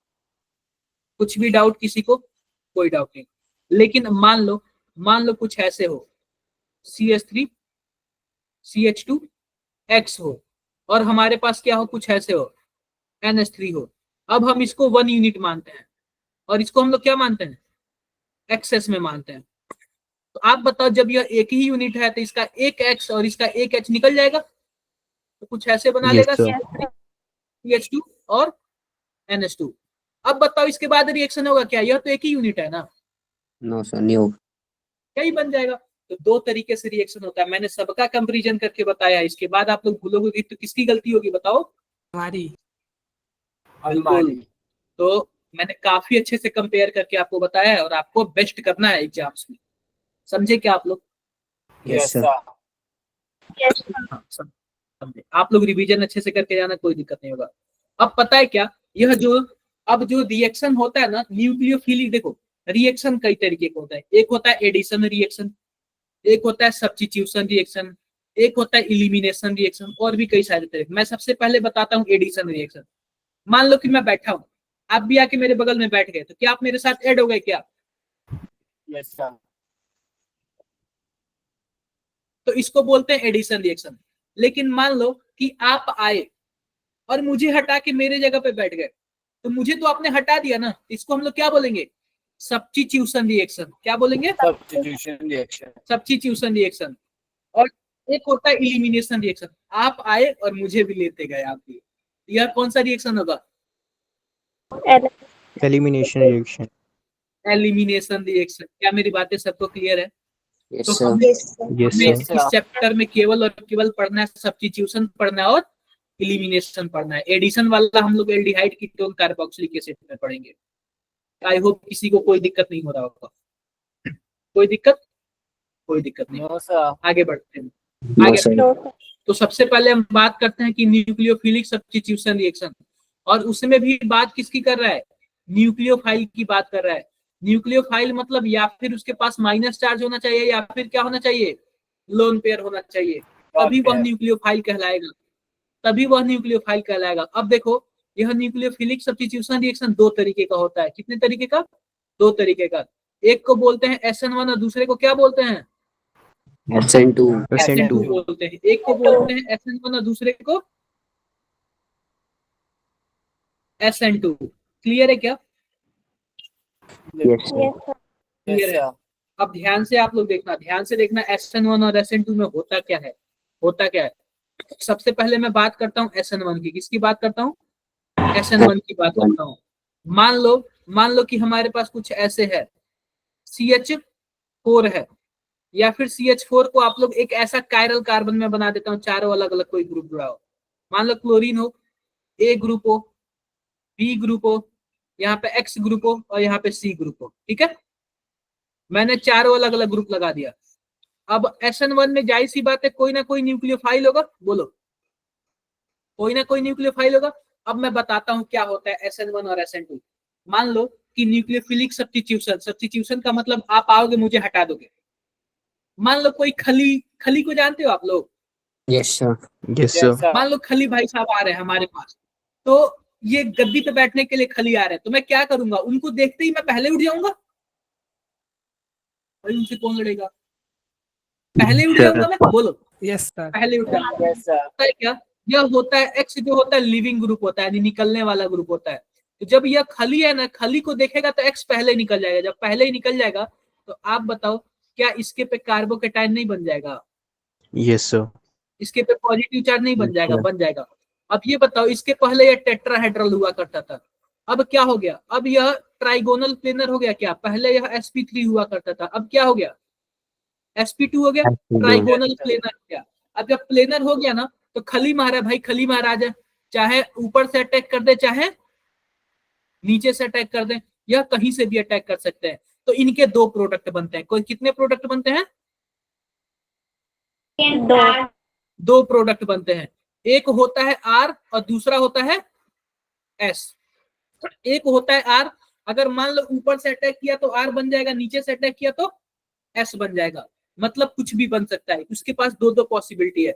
Speaker 2: कुछ भी डाउट किसी को? कोई डाउट नहीं। लेकिन मान लो कुछ ऐसे हो, CH3 CH2 X हो, और हमारे पास क्या हो, कुछ ऐसे हो, NH3 हो। अब हम इसको 1 यूनिट मानते हैं, और इसको हम लोग क्या मानते हैं, एक्सेस में मानते हैं। तो आप बताओ, जब यह एक ही यूनिट है तो इसका एक X और इसका एक H निकल जाएगा, तो कुछ ऐसे बना
Speaker 1: Yes,
Speaker 2: लेगा,
Speaker 1: sir.
Speaker 2: CH2 और NH2। अब बताओ, इसके बाद रिएक्शन होगा क्या, यह तो एक ही यूनिट है ना,
Speaker 6: No, sir. New.
Speaker 2: क्या ही बन जाएगा। तो दो तरीके से रिएक्शन होता है, मैंने सबका कंपैरिजन करके बताया। इसके बाद आप लोग भूलोगे तो किसकी गलती होगी, बताओ?
Speaker 4: हमारी।
Speaker 3: हमारी।
Speaker 2: तो मैंने काफी अच्छे से कंपेयर करके आपको बताया है, और आपको बेस्ट करना है एग्जाम्स में, समझे क्या आप लोग?
Speaker 6: Yes, sir.
Speaker 2: हाँ, समझे। आप लोग रिवीजन अच्छे से करके जाना, कोई दिक्कत नहीं होगा। अब पता है क्या, यह जो रिएक्शन होता है ना, न्यूक्लियोफिलिक, देखो रिएक्शन कई तरीके का होता है। एक होता है एडिशन रिएक्शन, एक होता है सब्स्टिट्यूशन रिएक्शन, एक होता है इलिमिनेशन रिएक्शन, और भी कई सारे तरीके। मैं सबसे पहले बताता हूँ एडिशन रिएक्शन। मान लो कि मैं बैठा हूँ, आप भी आके मेरे बगल में बैठ गए, तो क्या आप मेरे साथ ऐड हो गए क्या?
Speaker 3: Yes, sir.
Speaker 2: तो इसको बोलते हैं एडिशन रिएक्शन। लेकिन मान लो कि आप आए और मुझे हटा के मेरे जगह पे बैठ गए, तो मुझे तो आपने हटा दिया ना, इसको हम लोग क्या बोलेंगे, सब्स्टिट्यूशन रिएक्शन। क्या बोलेंगे?
Speaker 3: Substitution reaction.
Speaker 2: Substitution reaction. और एक होता है इलिमिनेशन रिएक्शन, आप आए और मुझे भी लेते गए आप भी। यह कौन सा रिएक्शन होगा?
Speaker 1: Elimination reaction.
Speaker 2: Elimination reaction. क्या मेरी बातें सबको क्लियर है?
Speaker 6: Yes,
Speaker 2: तो
Speaker 6: sir.
Speaker 2: हमें
Speaker 5: Yes, sir.
Speaker 1: Yes,
Speaker 2: हमें
Speaker 1: sir.
Speaker 2: इस चैप्टर में केवल और केवल पढ़ना है सब्स्टिट्यूशन पढ़ना है और एलिमिनेशन पढ़ना है। एडिशन वाला हम लोग एल्डिहाइड कीटोन कार्बोक्सिलिक एसिड में पढ़ेंगे। आई होप किसी को कोई दिक्कत नहीं हो रहा होगा। कोई दिक्कत? कोई दिक्कत नहीं।
Speaker 3: No, sir.
Speaker 2: आगे बढ़ते हैं।
Speaker 6: No,
Speaker 2: आगे
Speaker 6: sir.
Speaker 5: No, sir.
Speaker 2: तो सबसे पहले हम बात करते हैं कि न्यूक्लियोफिलिक सब्स्टिट्यूशन रिएक्शन, और उसमें भी बात किसकी कर रहा है? न्यूक्लियोफाइल की बात कर रहा है। न्यूक्लियोफाइल मतलब या फिर उसके पास माइनस चार्ज होना चाहिए या फिर क्या होना चाहिए? लोन पेयर होना चाहिए, तभी वह न्यूक्लियोफाइल कहलाएगा। तभी वह न्यूक्लियोफाइल कहलाएगा। अब देखो, यह न्यूक्लियोफिलिक सब्स्टिट्यूशन रिएक्शन दो तरीके का होता है। कितने तरीके का? दो तरीके का। एक को बोलते हैं SN1 और दूसरे को क्या बोलते हैं?
Speaker 6: SN2.
Speaker 2: SN2 बोलते हैं। एक को बोलते हैं SN1 और दूसरे को SN2। क्लियर है क्या?
Speaker 6: Yes, sir.
Speaker 5: Yes, sir.
Speaker 3: Yes,
Speaker 2: clear है?
Speaker 3: sir.
Speaker 2: अब ध्यान से आप लोग देखना, ध्यान से देखना SN1 और SN2 में होता क्या है। होता क्या है? सबसे पहले मैं बात करता हूँ SN1 की। किसकी बात करता हूँ? SN1 की बात करता हूँ। मान लो कि हमारे पास कुछ ऐसे है, CH4 है, या फिर CH4 को आप लोग एक ऐसा कायरल कार्बन में बना देता हूँ, चारों अलग अलग कोई ग्रुप जुड़ा हो। मान लो क्लोरीन हो, A ग्रुप हो, B ग्रुप हो, यहाँ पे X ग्रुप हो और यहाँ पे C ग्रुप हो। ठीक है, मैंने चारों अलग अलग ग्रुप लगा दिया। अब SN1 में जाहिर सी बात है कोई ना कोई न्यूक्लियोफाइल होगा। बोलो, कोई ना कोई न्यूक्लियोफाइल होगा। अब मैं बताता हूँ क्या होता है SN1 और SN2। मान लो कि न्यूक्लियोफिलिक सब्स्टिट्यूशन का मतलब आप आओगे मुझे हटा दोगे। मान लो कोई खली को जानते हो आप लोग?
Speaker 6: Yes, sir.
Speaker 1: Yes, sir.
Speaker 3: Yes, sir.
Speaker 2: मान लो खली भाई साहब आ रहे हैं हमारे पास, तो ये गद्दी पे बैठने के लिए खली आ रहे हैं, तो मैं क्या करूंगा? उनको देखते ही मैं पहले उठ जाऊंगा। भाई उनसे कौन लड़ेगा? पहले उठ जाऊंगा मैं। बोलो,
Speaker 4: Yes, sir.
Speaker 2: पहले उठ जाऊंगा।
Speaker 3: Yes, sir.
Speaker 2: होता है क्या? यह होता है X जो होता है लिविंग ग्रुप होता है, यानी निकलने वाला ग्रुप होता है। तो जब यह खली है ना, खली को देखेगा तो X पहले निकल जाएगा। जब पहले ही निकल जाएगा तो आप बताओ क्या इसके पे कार्बोकेटाइन नहीं बन जाएगा?
Speaker 1: Yes, sir.
Speaker 2: इसके पे पॉजिटिव चार्ज नहीं बन जाएगा?
Speaker 1: अच्छा।
Speaker 2: बन जाएगा। अब ये बताओ, इसके पहले यह टेट्राहेड्रल हुआ करता था, अब क्या हो गया? अब यह ट्राइगोनल प्लेनर हो गया। क्या पहले यह sp3 हुआ करता था, अब क्या हो गया? sp2 हो गया, ट्राइगोनल प्लेनर हो गया। अब जब प्लेनर हो गया ना, तो खली महाराज भाई, खली महाराज चाहे ऊपर से अटैक कर दे चाहे नीचे से अटैक कर दे, यह कहीं से भी अटैक कर सकते हैं। तो इनके दो प्रोडक्ट बनते हैं। कोई कितने प्रोडक्ट बनते हैं? दो प्रोडक्ट बनते हैं। एक होता है R और दूसरा होता है S। एक होता है R, अगर मान लो ऊपर से अटैक किया तो R बन जाएगा, नीचे से अटैक किया तो S बन जाएगा। मतलब कुछ भी बन सकता है, उसके पास दो दो पॉसिबिलिटी है।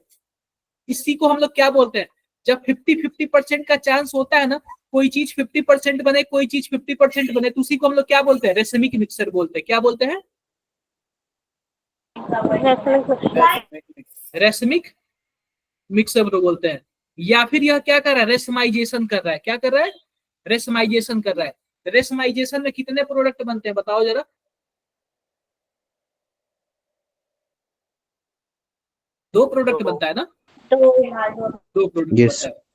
Speaker 2: इसी को हम लोग क्या बोलते हैं? जब 50-50% का चांस होता है ना, कोई चीज 50% बने, कोई चीज 50% बने, तो उसी को हम लोग क्या बोलते हैं? रेसमिक मिक्सर बोलते हैं। क्या बोलते हैं? रेसमिक मिक्सर बोलते हैं। या फिर यह क्या कर रहा है? रेसमाइजेशन कर रहा है। क्या कर रहा है? रेसमाइजेशन कर रहा है। रेसमाइजेशन में कितने प्रोडक्ट बनते हैं बताओ जरा? दो प्रोडक्ट बनता है ना? दो प्रोडक्ट
Speaker 1: Yes.
Speaker 2: बनता है।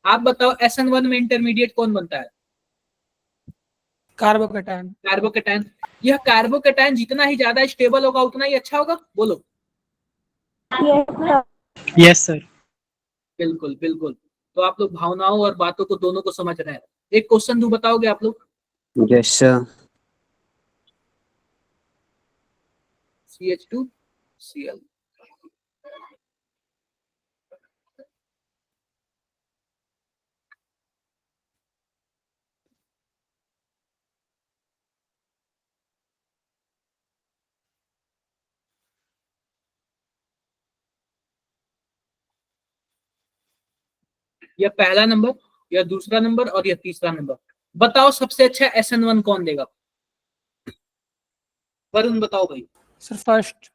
Speaker 2: आप बताओ SN1 में इंटरमीडिएट कौन बनता है?
Speaker 4: Carbocation.
Speaker 2: कार्बोकेटाइन। यह कार्बोकेटाइन जितना ही ज्यादा स्टेबल होगा उतना ही अच्छा होगा। बोलो।
Speaker 1: Yes, sir.
Speaker 2: बिल्कुल बिल्कुल। तो आप लोग भावनाओं और बातों को दोनों को समझ रहे हैं। एक क्वेश्चन दो, बताओगे आप लोग?
Speaker 6: Yes, sir.
Speaker 2: CH2Cl। यह पहला नंबर, यह दूसरा नंबर और यह तीसरा नंबर। बताओ सबसे अच्छा SN1 कौन देगा? वरुण बताओ भाई।
Speaker 4: Sir, first.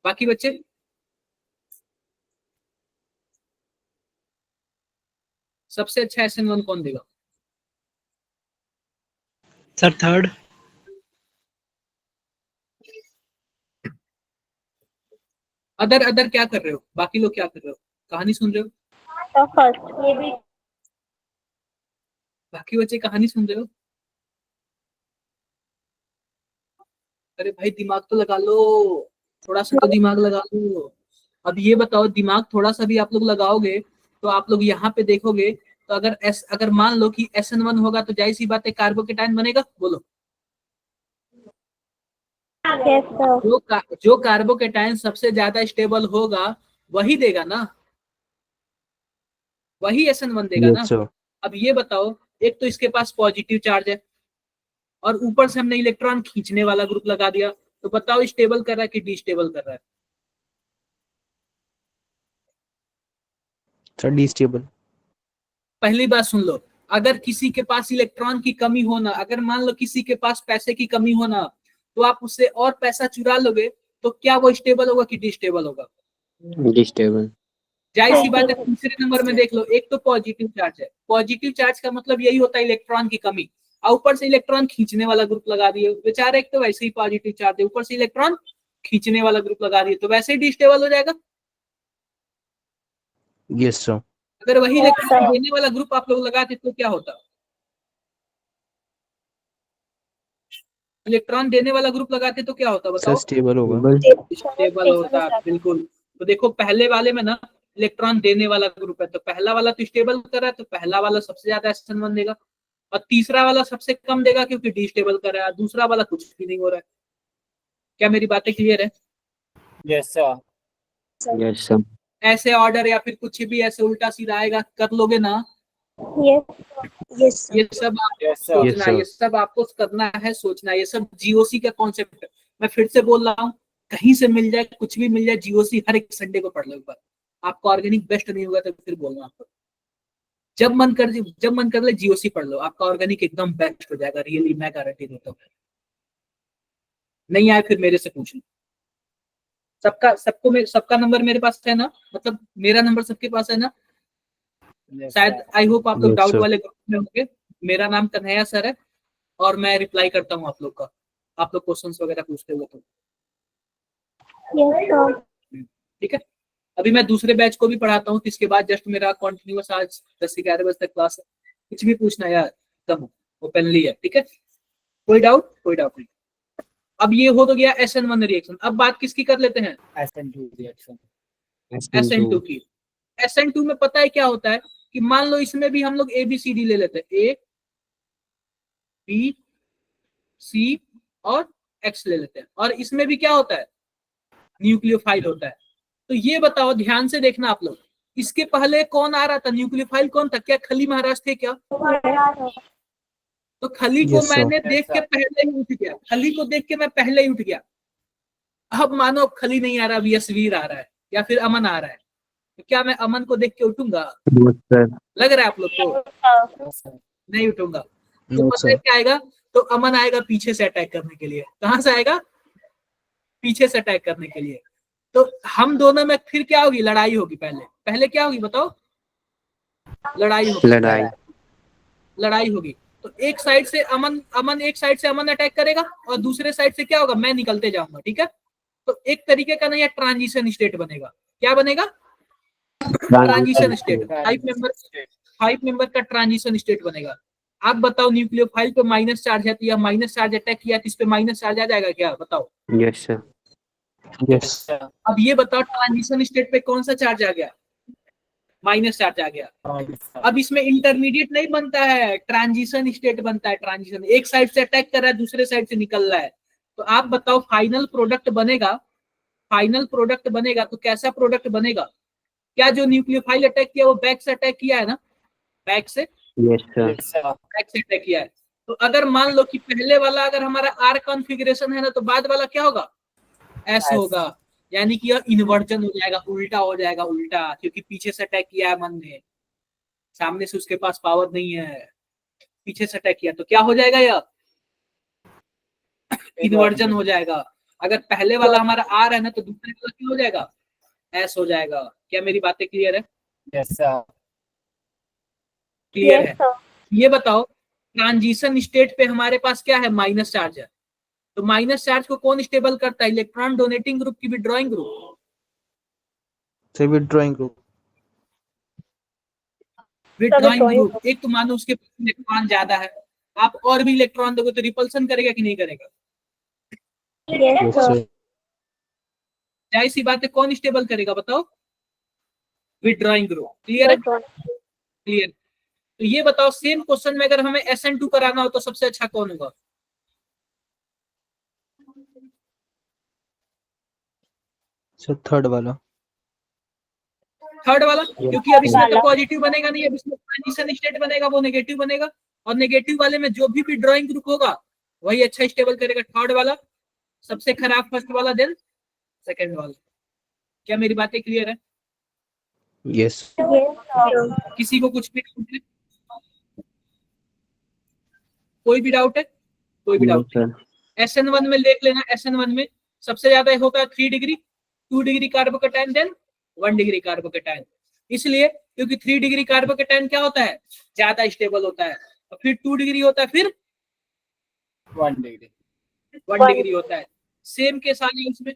Speaker 2: बाकी बच्चे? सबसे अच्छा SN1 कौन देगा?
Speaker 1: Sir, third.
Speaker 2: अदर क्या कर रहे हो? बाकी लोग क्या कर रहे हो? कहानी सुन रहे हो? बाकी बच्चे कहानी सुन रहे हो? अरे भाई दिमाग तो लगा लो, थोड़ा सा तो दिमाग लगा लो। अब ये बताओ, दिमाग थोड़ा सा भी आप लोग लगाओगे तो आप लोग यहाँ पे देखोगे, तो अगर मान लो कि SN1 होगा तो जाहिर सी बात है कार्बोकेटाइन बनेगा। बोलो,
Speaker 5: Yes, sir.
Speaker 2: जो कार्बोकेटाइन सबसे ज्यादा स्टेबल होगा वही देगा ना, वही SN1 देगा ना।
Speaker 1: Yes, sir.
Speaker 2: अब ये बताओ, एक तो इसके पास पॉजिटिव चार्ज है और ऊपर से हमने इलेक्ट्रॉन खींचने वाला ग्रुप लगा दिया, तो बताओ स्टेबल कर रहा है कि डिस्टेबल कर रहा है?
Speaker 1: Sir, D-stable.
Speaker 2: पहली बात सुन लो, अगर किसी के पास इलेक्ट्रॉन की कमी होना, अगर मान लो किसी के पास पैसे की कमी होना, तो आप उससे और पैसा चुरा लोगे, तो क्या वो स्टेबल होगा कि डिस्टेबल होगा?
Speaker 6: Distable.
Speaker 2: जाहिर सी बात है। तीसरे नंबर में देख लो, एक तो पॉजिटिव चार्ज है, पॉजिटिव चार्ज का मतलब यही होता है इलेक्ट्रॉन की कमी, और ऊपर से इलेक्ट्रॉन खींचने वाला ग्रुप लगा दिए बेचारे, एक तो वैसे ही पॉजिटिव चार्ज है, ऊपर से इलेक्ट्रॉन खींचने वाला ग्रुप लगा दिए, तो वैसे ही डिस्टेबल हो जाएगा।
Speaker 1: Yes, sir.
Speaker 2: अगर वही इलेक्ट्रॉन देने वाला ग्रुप आप लोग लगाते तो क्या होता? इलेक्ट्रॉन देने वाला ग्रुप लगाते तो क्या होता
Speaker 1: Sir,
Speaker 2: बताओ?
Speaker 1: stable होगा.
Speaker 6: Stable.
Speaker 2: स्टेबल होता, बिल्कुल। तो देखो पहले वाले में ना इलेक्ट्रॉन देने वाला ग्रुप है, तो पहला वाला तो स्टेबल कर रहा है, तो पहला वाला सबसे ज्यादा SN1 देगा, और तीसरा वाला सबसे कम देगा क्योंकि डिस्टेबल कर रहा है, दूसरा वाला कुछ भी नहीं हो रहा है। क्या मेरी बातें क्लियर है?
Speaker 3: Yes, sir.
Speaker 6: Yes, sir.
Speaker 2: ऐसे ऑर्डर या फिर कुछ भी ऐसे उल्टा सीधा आएगा, कर लोगे ना?
Speaker 5: Yes. Yes, sir.
Speaker 2: ये सब आपको
Speaker 3: Yes, sir.
Speaker 2: सोचना है,
Speaker 1: sir.
Speaker 2: ये सब आपको करना है, सोचना है, ये सब GOC का कॉन्सेप्ट है। मैं फिर से बोल रहा हूँ, कहीं से मिल जाए, कुछ भी मिल जाए, GOC हर एक संडे को पढ़ लो एक बार। आपको ऑर्गेनिक बेस्ट नहीं होगा तो फिर बोलना आपको, जब मन कर ले GOC पढ़ लो, आपका ऑर्गेनिक एकदम बेस्ट हो जाएगा, रियली मैं गारंटी देता हूँ। नहीं आए फिर मेरे से पूछ लो। सबका नंबर मेरे पास है ना, मतलब मेरा नंबर सबके पास है ना?
Speaker 3: Yes,
Speaker 2: शायद
Speaker 3: sir.
Speaker 2: आई होप आप लोग
Speaker 1: Yes,
Speaker 2: डाउट
Speaker 1: sir.
Speaker 2: वाले ग्रुप में होंगे। मेरा नाम कन्हैया सर है और मैं रिप्लाई करता हूँ आप लोग का, आप लोग क्वेश्चंस वगैरह पूछते हो तो।
Speaker 5: Yes, sir.
Speaker 2: ठीक है, अभी मैं दूसरे बैच को भी पढ़ाता हूँ, तो इसके बाद जस्ट मेरा कॉन्टिन्यूअस आज 10 से 11 बजे तक क्लास है। कुछ भी पूछना यार एकदम ओपनली है, ठीक है? कोई डाउट नहीं। अब ये हो तो गया SN1 रिएक्शन। अब बात किसकी कर लेते हैं?
Speaker 3: SN2 reaction.
Speaker 2: SN2 की। SN2 में पता है क्या होता है कि मान लो इसमें भी हम लोग ABCD ले लेते हैं, A B C और X ले लेते हैं, और इसमें भी क्या होता है? न्यूक्लियोफाइल होता है। तो ये बताओ, ध्यान से देखना आप लोग, इसके पहले कौन आ रहा था? न्यूक्लियोफाइल कौन था? क्या खली महाराज थे क्या? तो खली को
Speaker 1: Yes, sir.
Speaker 2: मैंने देख के
Speaker 3: sir.
Speaker 2: पहले ही उठ गया, खली को देख के मैं पहले ही उठ गया। अब मानो अब खली नहीं आ रहा, अब यशवीर आ रहा है या फिर अमन आ रहा है, तो क्या मैं अमन को देख के उठूंगा?
Speaker 6: No, sir.
Speaker 2: लग रहा है आप लोग को?
Speaker 3: Yes, sir.
Speaker 2: नहीं उठूंगा। तो
Speaker 1: No,
Speaker 2: पता है
Speaker 1: sir.
Speaker 2: क्या आएगा? तो अमन आएगा पीछे से अटैक करने के लिए। कहां से आएगा? पीछे से अटैक करने के लिए। तो हम दोनों में फिर क्या होगी? लड़ाई होगी। पहले क्या होगी बताओ? लड़ाई होगी। लड़ाई होगी। तो एक साइड से अमन एक साइड से अमन अटैक करेगा और दूसरे साइड से क्या होगा? मैं निकलते जाऊंगा, ठीक है? तो एक तरीके का नया ट्रांजिशन स्टेट बनेगा। क्या बनेगा? Transition state. 5 मेंबर का ट्रांजिशन स्टेट बनेगा। आप बताओ, न्यूक्लियोफाइल पे माइनस चार्ज है, तो यह माइनस चार्ज अटैक किया तो इस पे माइनस चार्ज आ जाएगा क्या? बताओ।
Speaker 6: Yes, sir.
Speaker 1: Yes.
Speaker 3: Sir.
Speaker 2: अब ये बताओ, ट्रांजिशन स्टेट पे कौन सा चार्ज आ गया? माइनस चार्ज आ गया।
Speaker 3: Yes, sir.
Speaker 2: अब इसमें इंटरमीडिएट नहीं बनता है, ट्रांजिशन स्टेट बनता है। ट्रांजिशन, एक साइड से अटैक कर रहा है, दूसरे साइड से निकल रहा है। तो आप बताओ, फाइनल प्रोडक्ट बनेगा तो कैसा प्रोडक्ट बनेगा? क्या जो न्यूक्लियोफाइल अटैक किया वो बैक से अटैक किया है ना? बैक से
Speaker 6: Yes, sir.
Speaker 3: Yes, sir.
Speaker 2: Attack किया है। तो अगर मान लो कि पहले वाला अगर हमारा आर कॉन्फ़िगरेशन है ना, तो बाद वाला क्या होगा? एस होगा। यानी कि यह इन्वर्जन हो जाएगा, उल्टा हो जाएगा, उल्टा, क्योंकि पीछे से अटैक किया है मन ने, सामने से उसके पास पावर नहीं है, पीछे से अटैक किया, तो क्या हो जाएगा? यह इन्वर्जन हो जाएगा। अगर पहले वाला हमारा आर है ना, तो दूसरे वाला क्या हो जाएगा? एस हो जाएगा। क्या मेरी बातें क्लियर है?
Speaker 3: Yes, sir.
Speaker 2: क्लियर
Speaker 5: Yes,
Speaker 2: है?
Speaker 5: sir.
Speaker 2: ये बताओ, ट्रांजिशन स्टेट पे हमारे पास क्या है? माइनस चार्ज है। तो माइनस चार्ज को कौन स्टेबल करता है? इलेक्ट्रॉन डोनेटिंग ग्रुप की withdrawing group?
Speaker 1: Sir, withdrawing group.
Speaker 2: Withdrawing
Speaker 5: withdrawing
Speaker 2: group. एक तो मानो उसके पास इलेक्ट्रॉन ज्यादा है, आप और भी इलेक्ट्रॉन दोगे तो रिपल्सन करेगा कि नहीं करेगा?
Speaker 5: Yes,
Speaker 1: Yes,
Speaker 5: sir.
Speaker 1: sir.
Speaker 2: जाहिर सी बात है, कौन स्टेबल करेगा बताओ? Withdrawing group. क्लियर है? क्लियर। तो ये बताओ, सेम क्वेश्चन में अगर हमें SN2 कराना हो तो सबसे अच्छा कौन होगा?
Speaker 1: सर थर्ड वाला।
Speaker 2: थर्ड वाला, क्योंकि अब इसमें तो पॉजिटिव बनेगा नहीं, अब इसमें ट्रांजिशन स्टेट बनेगा, वो नेगेटिव बनेगा, और नेगेटिव वाले में जो भी विथड्रॉइंग ग्रुप होगा वही अच्छा स्टेबल करेगा। थर्ड वाला सबसे खराब फर्स्ट वाला, देन सेकंड वाला। क्या मेरी बातें क्लियर है?
Speaker 1: यस।
Speaker 5: Yes, sir.
Speaker 2: किसी को कुछ भी डाउट है? कोई भी डाउट है? कोई भी
Speaker 6: नो
Speaker 2: डाउट नहीं।
Speaker 6: सर।
Speaker 2: SN1 में देख लेना, SN1 में सबसे ज्यादा होता है 3 degree, 2 degree carbocation, then 1 degree carbocation. इसलिए क्योंकि 3 डिग्री कार्बोकेटाइन क्या होता है? ज्यादा स्टेबल होता है, और फिर 2 डिग्री होता है, फिर
Speaker 3: 1 डिग्री
Speaker 2: 1 डिग्री होता है। सेम केस आ गया इसमें।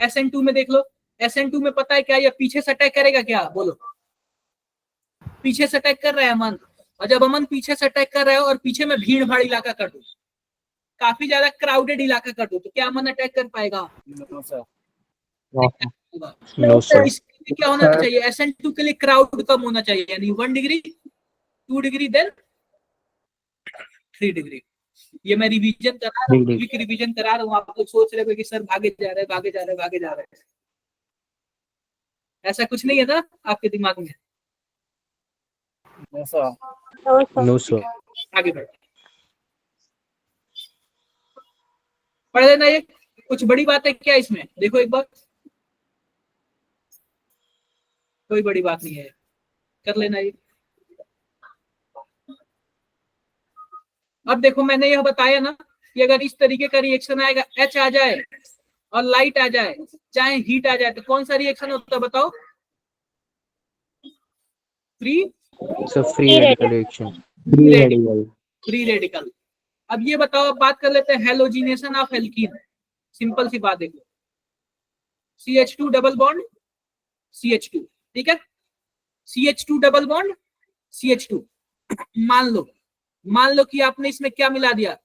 Speaker 2: SN2 में देख लो, SN2 में पता है क्या, ये पीछे से अटैक करेगा क्या? बोलो। पीछे से अटैक कर रहा है अमन, और जब अमन पीछे से अटैक कर रहा है और पीछे में भीड़ भाड़ इलाका कर दो, काफी ज्यादा क्राउडेड इलाका कर दो, तो क्या अमन अटैक कर पाएगा?
Speaker 3: No sir
Speaker 1: no sir.
Speaker 2: इसके लिए क्या होना चाहिए? SN2 के लिए क्राउड कम होना चाहिए, यानी 1 डिग्री, 2 डिग्री, देन 3 डिग्री। ये मैं रिवीजन करा रहा हूँ, क्विक रिवीजन करा रहा हूँ। आप लोग सोच रहे हो कि सर भागे जा रहे हैं, भागे जा रहे हैं, भागे जा रहे हैं। ऐसा कुछ नहीं है ना आपके दिमाग में?
Speaker 3: No sir
Speaker 5: No, sir.
Speaker 1: No sir.
Speaker 2: आगे बढ़ पढ़ लेना। ये कुछ बड़ी बात है क्या इसमें? देखो एक बार, कोई बड़ी बात नहीं है, कर लेना ये। अब देखो, मैंने यह बताया ना कि अगर इस तरीके का रिएक्शन आएगा, H आ जाए और लाइट आ जाए, चाहे हीट आ जाए, तो कौन सा रिएक्शन होता है बताओ? Free
Speaker 1: sir free radical reaction.
Speaker 6: Free radical.
Speaker 2: Free radical. अब ये बताओ, अब बात कर लेते हैं हेलोजिनेशन ऑफ एल्कीन। सिंपल सी बात देखो, CH2 डबल बॉन्ड CH2, ठीक है? CH2 double bond CH2। मान लो कि आपने इसमें क्या मिला दिया?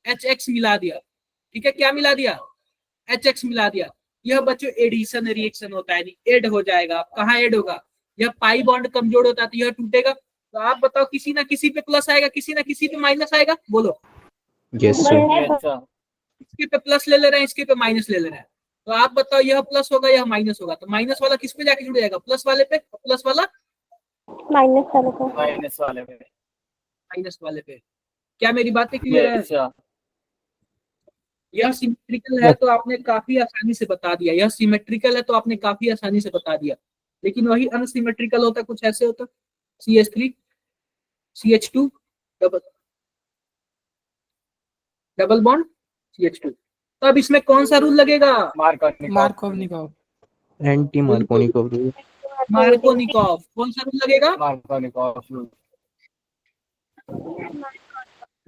Speaker 2: HX मिला दिया, ठीक है? क्या मिला दिया? HX मिला दिया। यह बच्चों एडिशन रिएक्शन होता है, एड हो जाएगा। कहाँ एड होगा? यह पाई बॉन्ड कमजोर होता है तो यह टूटेगा। तो आप बताओ, किसी ना किसी पे प्लस आएगा, किसी ना किसी पे माइनस आएगा, बोलो।
Speaker 1: Yes sir.
Speaker 3: यस सर
Speaker 2: इसके पे प्लस ले रहे हैं, इसके पे माइनस ले रहे हैं, तो आप बताओ यह प्लस होगा, यह माइनस होगा। तो माइनस वाला किस पे जाके जुड़ जाएगा? प्लस वाले पे। प्लस वाला
Speaker 5: Minus वाले को.
Speaker 3: माइनस वाले पे
Speaker 2: माइनस वाले पे। क्या मेरी बातें क्लियर है?
Speaker 3: यस सर
Speaker 2: यह सिमेट्रिकल है तो आपने काफी आसानी से बता दिया, यह सिमेट्रिकल है तो आपने काफी आसानी से बता दिया। लेकिन वही अनसिमेट्रिकल होता, कुछ ऐसे होता, CH3 CH2 double bond CH2। तो अब इसमें कौन सा रूल लगेगा?
Speaker 4: Markovnikov.
Speaker 1: Anti Markovnikov rule.
Speaker 2: Markovnikov. कौन सा रूल लगेगा?
Speaker 3: मार्कोनिकॉफ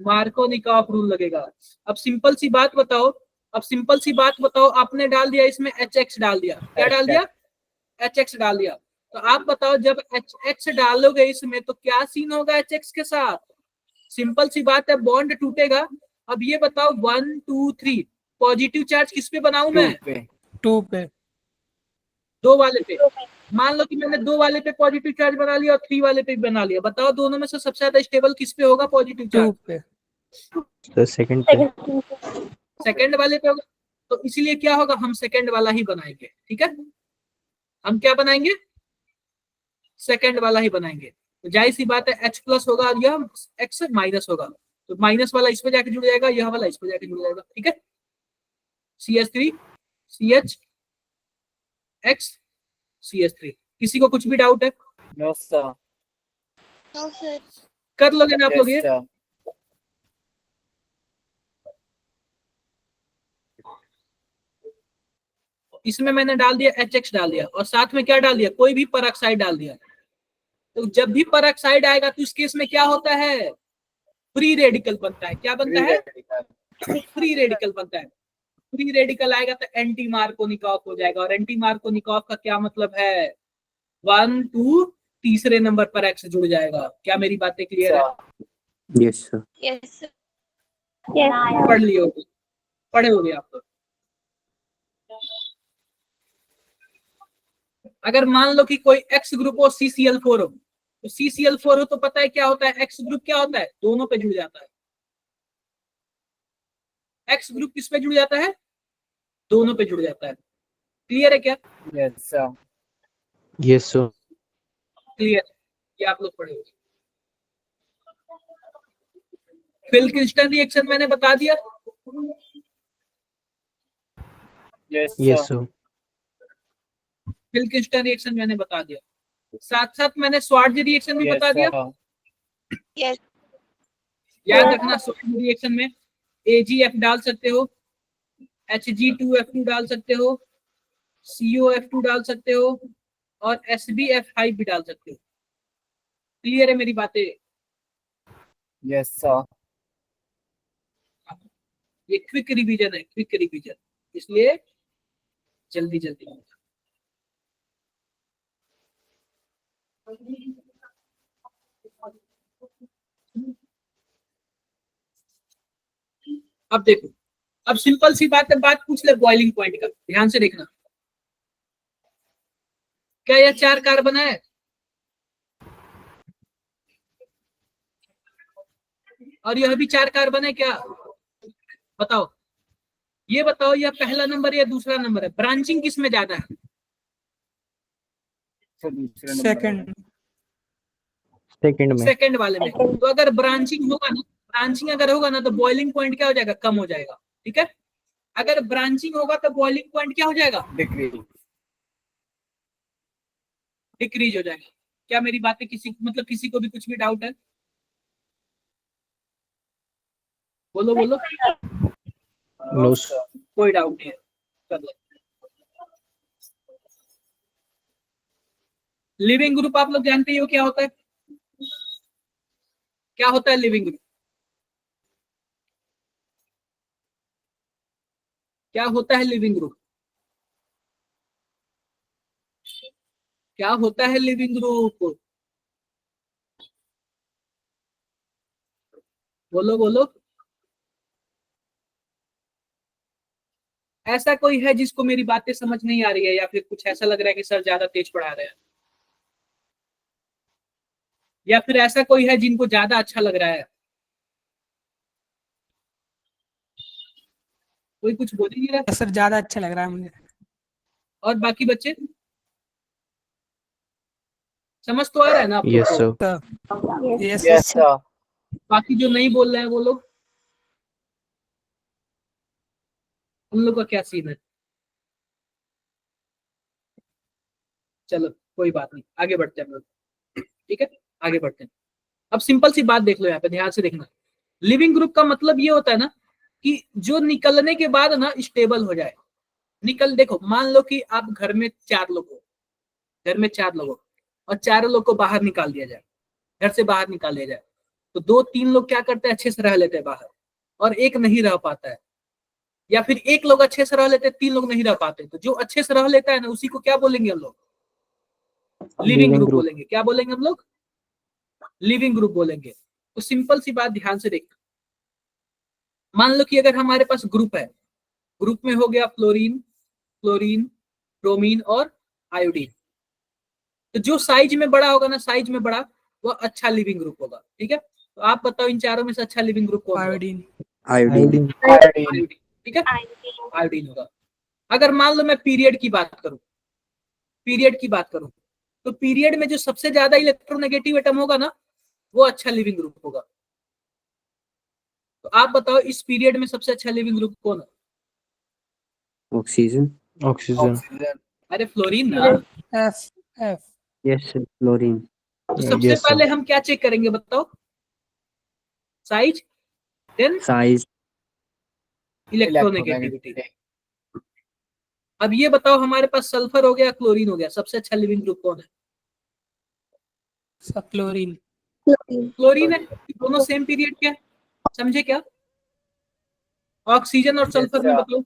Speaker 2: मार्कोनिकॉफ रूल लगेगा। अब सिंपल सी बात बताओ, आपने डाल दिया इसमें HX डाल दिया। क्या डाल दिया? HX डाल दिया। तो आप बताओ, जब HX डालोगे इसमें तो क्या सीन होगा HX के साथ? सिंपल सी बात है, बॉन्ड टूटेगा। अब ये बताओ, 1 2 3 पॉजिटिव चार्ज किस पे बनाऊं मैं?
Speaker 4: 2 पे।
Speaker 2: 2 वाले पे। मान लो कि मैंने 2 वाले पे पॉजिटिव चार्ज बना लिया और 3 वाले पे बना लिया। बताओ दोनों में से सबसे ज्यादा स्टेबल किस पे होगा पॉजिटिव
Speaker 4: 2
Speaker 2: चार्ज?
Speaker 4: पे।
Speaker 1: सर सेकंड पे।
Speaker 2: सेकंड वाले पे होगा। तो इसलिए क्या होगा, हम सेकंड वाला ही बनाएंगे, ठीक है? हम क्या बनाएंगे? सेकंड वाला ही बनाएंगे। तो जाहिर सी बात है, H प्लस होगा और यह X माइनस होगा, तो माइनस वाला इस पे जाके जुड़ जाएगा, यह वाला इस पे जाके जुड़ जाएगा, ठीक है? CH3 CH X CH3। किसी को कुछ भी डाउट है?
Speaker 3: No sir
Speaker 5: No, sir.
Speaker 2: कर लोगे ना आप लोग ये? इसमें मैंने डाल दिया HX डाल दिया, और साथ में क्या डाल दिया? कोई भी परऑक्साइड डाल दिया। तो जब भी परऑक्साइड आएगा तो इस केस में क्या होता है? फ्री रेडिकल बनता है। क्या बनता है? फ्री रेडिकल बनता है। फ्री रेडिकल आएगा तो एंटी मार्कोनिकॉफ हो जाएगा, और एंटी मार्कोनिकॉफ का क्या मतलब है? 1 2 तीसरे नंबर पर X जुड़ जाएगा। क्या मेरी बातें क्लियर है?
Speaker 6: Yes sir.
Speaker 5: Yes, sir. Yes, sir.
Speaker 2: पढ़ लियो। पढ़े होंगे आप लोग। अगर मान लो कि कोई एक्स ग्रुप हो CCl4 हो, तो CCl4 हो तो पता है क्या होता है, एक्स ग्रुप क्या होता है, दोनों पे जुड़ जाता है। एक्स ग्रुप किस पे जुड़ जाता है, दोनों पे जुड़ जाता है। क्लियर है क्या?
Speaker 3: Yes, sir.
Speaker 1: Yes, sir.
Speaker 2: Clear, ये आप लोग पढ़े होंगे। फिल क्रिस्टल रिएक्शन मैंने बता दिया।
Speaker 3: Yes,
Speaker 1: Yes,
Speaker 3: sir.
Speaker 1: sir.
Speaker 2: Fill crystal reaction मैंने बता दिया। साथ साथ मैंने स्वार्ज रिएक्शन भी
Speaker 3: Yes,
Speaker 2: बता दिया।
Speaker 3: sir.
Speaker 5: Yes.
Speaker 2: याद रखना, स्वार्ज रिएक्शन में AgF डाल सकते हो, Hg2F2 डाल सकते हो, COF2 डाल सकते हो और SbF5 भी डाल सकते हो। क्लियर है मेरी बातें?
Speaker 3: Yes, sir.
Speaker 2: ये क्विक रिवीजन है, क्विक रिवीजन, इसलिए जल्दी जल्दी। अब देखो, अब सिंपल सी बात है, बात पूछ ले बॉइलिंग पॉइंट का, ध्यान से देखना। क्या यह 4 कार्बन है? और यह भी 4 कार्बन है क्या? बताओ, ये बताओ, यह पहला नंबर या दूसरा नंबर है? ब्रांचिंग किस में ज्यादा है?
Speaker 3: So, दूसरे नंबर
Speaker 4: सेकंड
Speaker 1: सेकंड में।
Speaker 2: सेकंड वाले में। तो अगर ब्रांचिंग होगा ना, ब्रांचिंग अगर होगा ना तो बॉइलिंग पॉइंट क्या हो जाएगा, कम हो जाएगा। ठीक है, अगर ब्रांचिंग होगा तो बॉइलिंग पॉइंट क्या हो जाएगा,
Speaker 3: डिक्रीज।
Speaker 2: डिक्रीज हो जाएगा। क्या मेरी बातें किसी मतलब किसी को भी कुछ भी डाउट है? बोलो बोलो।
Speaker 1: No,
Speaker 3: sir.
Speaker 2: कोई डाउट नहीं है, चलो। लिविंग ग्रुप आप लोग जानते ही हो क्या होता है? क्या होता है लिविंग ग्रुप? क्या होता है लिविंग ग्रुप? क्या होता है लिविंग ग्रुप? बोलो बोलो। ऐसा कोई है जिसको मेरी बातें समझ नहीं आ रही है, या फिर कुछ ऐसा लग रहा है कि सर ज्यादा तेज पढ़ा रहे हैं, या फिर ऐसा कोई है जिनको ज्यादा अच्छा लग रहा है? कोई कुछ बोल ही नहीं रहा।
Speaker 4: सर ज्यादा अच्छा लग रहा है मुझे।
Speaker 2: और बाकी बच्चे समझ तो आ रहा है ना आप लोग
Speaker 1: yes,
Speaker 2: को?
Speaker 1: sir.
Speaker 4: Yes
Speaker 3: Yes, sir.
Speaker 2: बाकी जो नहीं बोल रहे हैं वो लोग, उन लोग का क्या सीन है? चलो कोई बात नहीं, आगे बढ़ते हैं हम लोग। ठीक है, आगे बढ़ते हैं। अब सिंपल सी बात देख लो, यहाँ पे ध्यान से देखना। लिविंग ग्रुप का मतलब ये होता है ना कि जो निकलने के बाद ना स्टेबल हो जाए। देखो, मान लो कि आप घर में 4 लोग हो, घर में 4 लोग हो और चारों लोग को बाहर निकाल दिया जाए, घर से बाहर निकाल दिया जाए, तो 2-3 लोग क्या करते हैं, अच्छे से रह लेते हैं बाहर, और एक नहीं रह पाता है। या फिर एक लोग अच्छे से रह लेते हैं, 3 लोग नहीं रह पाते। तो जो अच्छे से रह लेता है ना, उसी को क्या बोलेंगे हम लोग, लिविंग
Speaker 1: Living
Speaker 2: ग्रुप
Speaker 1: group.
Speaker 2: बोलेंगे। क्या बोलेंगे हम लोग, लिविंग ग्रुप बोलेंगे। तो सिंपल सी बात ध्यान से देखना। मान लो कि अगर हमारे पास ग्रुप है, ग्रुप में हो गया फ्लोरीन, क्लोरीन, ब्रोमीन और आयोडीन। तो जो साइज में बड़ा होगा ना, साइज में बड़ा, वो अच्छा लिविंग ग्रुप होगा। ठीक है, तो आप बताओ इन चारों में से अच्छा लिविंग ग्रुप कौन होगा?
Speaker 4: आयोडीन।
Speaker 6: आयोडीन।
Speaker 3: Iodine.
Speaker 2: आयोडीन। ठीक है, आयोडीन होगा। अगर मान लो मैं पीरियड की बात करूं, पीरियड की बात करूं, तो पीरियड में जो सबसे ज्यादा इलेक्ट्रोनेगेटिव एटम होगा ना, वो अच्छा लिविंग ग्रुप होगा। तो आप बताओ इस पीरियड में सबसे अच्छा लिविंग ग्रुप कौन है?
Speaker 6: ऑक्सीजन।
Speaker 1: Oxygen.
Speaker 3: Oxygen.
Speaker 2: अरे फ्लोरीन ना।
Speaker 4: F F
Speaker 6: yes sir, chlorine.
Speaker 2: तो सबसे
Speaker 1: Yes, sir.
Speaker 2: पहले हम क्या चेक करेंगे बताओ, size, then
Speaker 6: size.
Speaker 2: Electronegativity.
Speaker 3: Electronegativity.
Speaker 2: अब ये बताओ, हमारे पास सल्फर हो गया, क्लोरीन हो गया, सबसे अच्छा लिविंग ग्रुप कौन है?
Speaker 4: सब क्लोरीन।
Speaker 5: Chlorine.
Speaker 2: क्लोरीन है। दोनों सेम पीरियड के हैं, समझे क्या? ऑक्सीजन और
Speaker 3: Yes,
Speaker 2: सल्फर में
Speaker 3: sir.
Speaker 2: बताओ।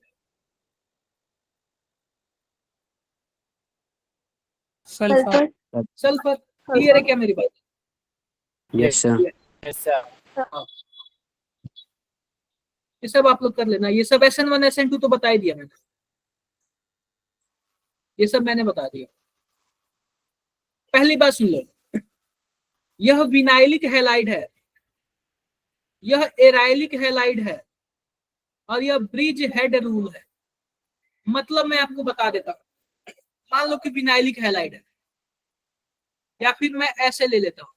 Speaker 4: सल्फर।
Speaker 2: सल्फर। क्लियर है क्या मेरी बात?
Speaker 6: Yes sir.
Speaker 3: Yes, sir.
Speaker 2: हाँ। ये सब आप लोग कर लेना। ये सब SN1 SN2 तो बता ही दिया मैंने, ये सब मैंने बता दिया। पहली बात सुन लो, यह विनाइलिक हैलाइड है, यह एराइलिक हैलाइड है, और यह ब्रिज हेड रूल है। मतलब मैं आपको बता देता हूं, मान लो कि विनाइलिक हैलाइड है, या फिर मैं ऐसे ले लेता हूं,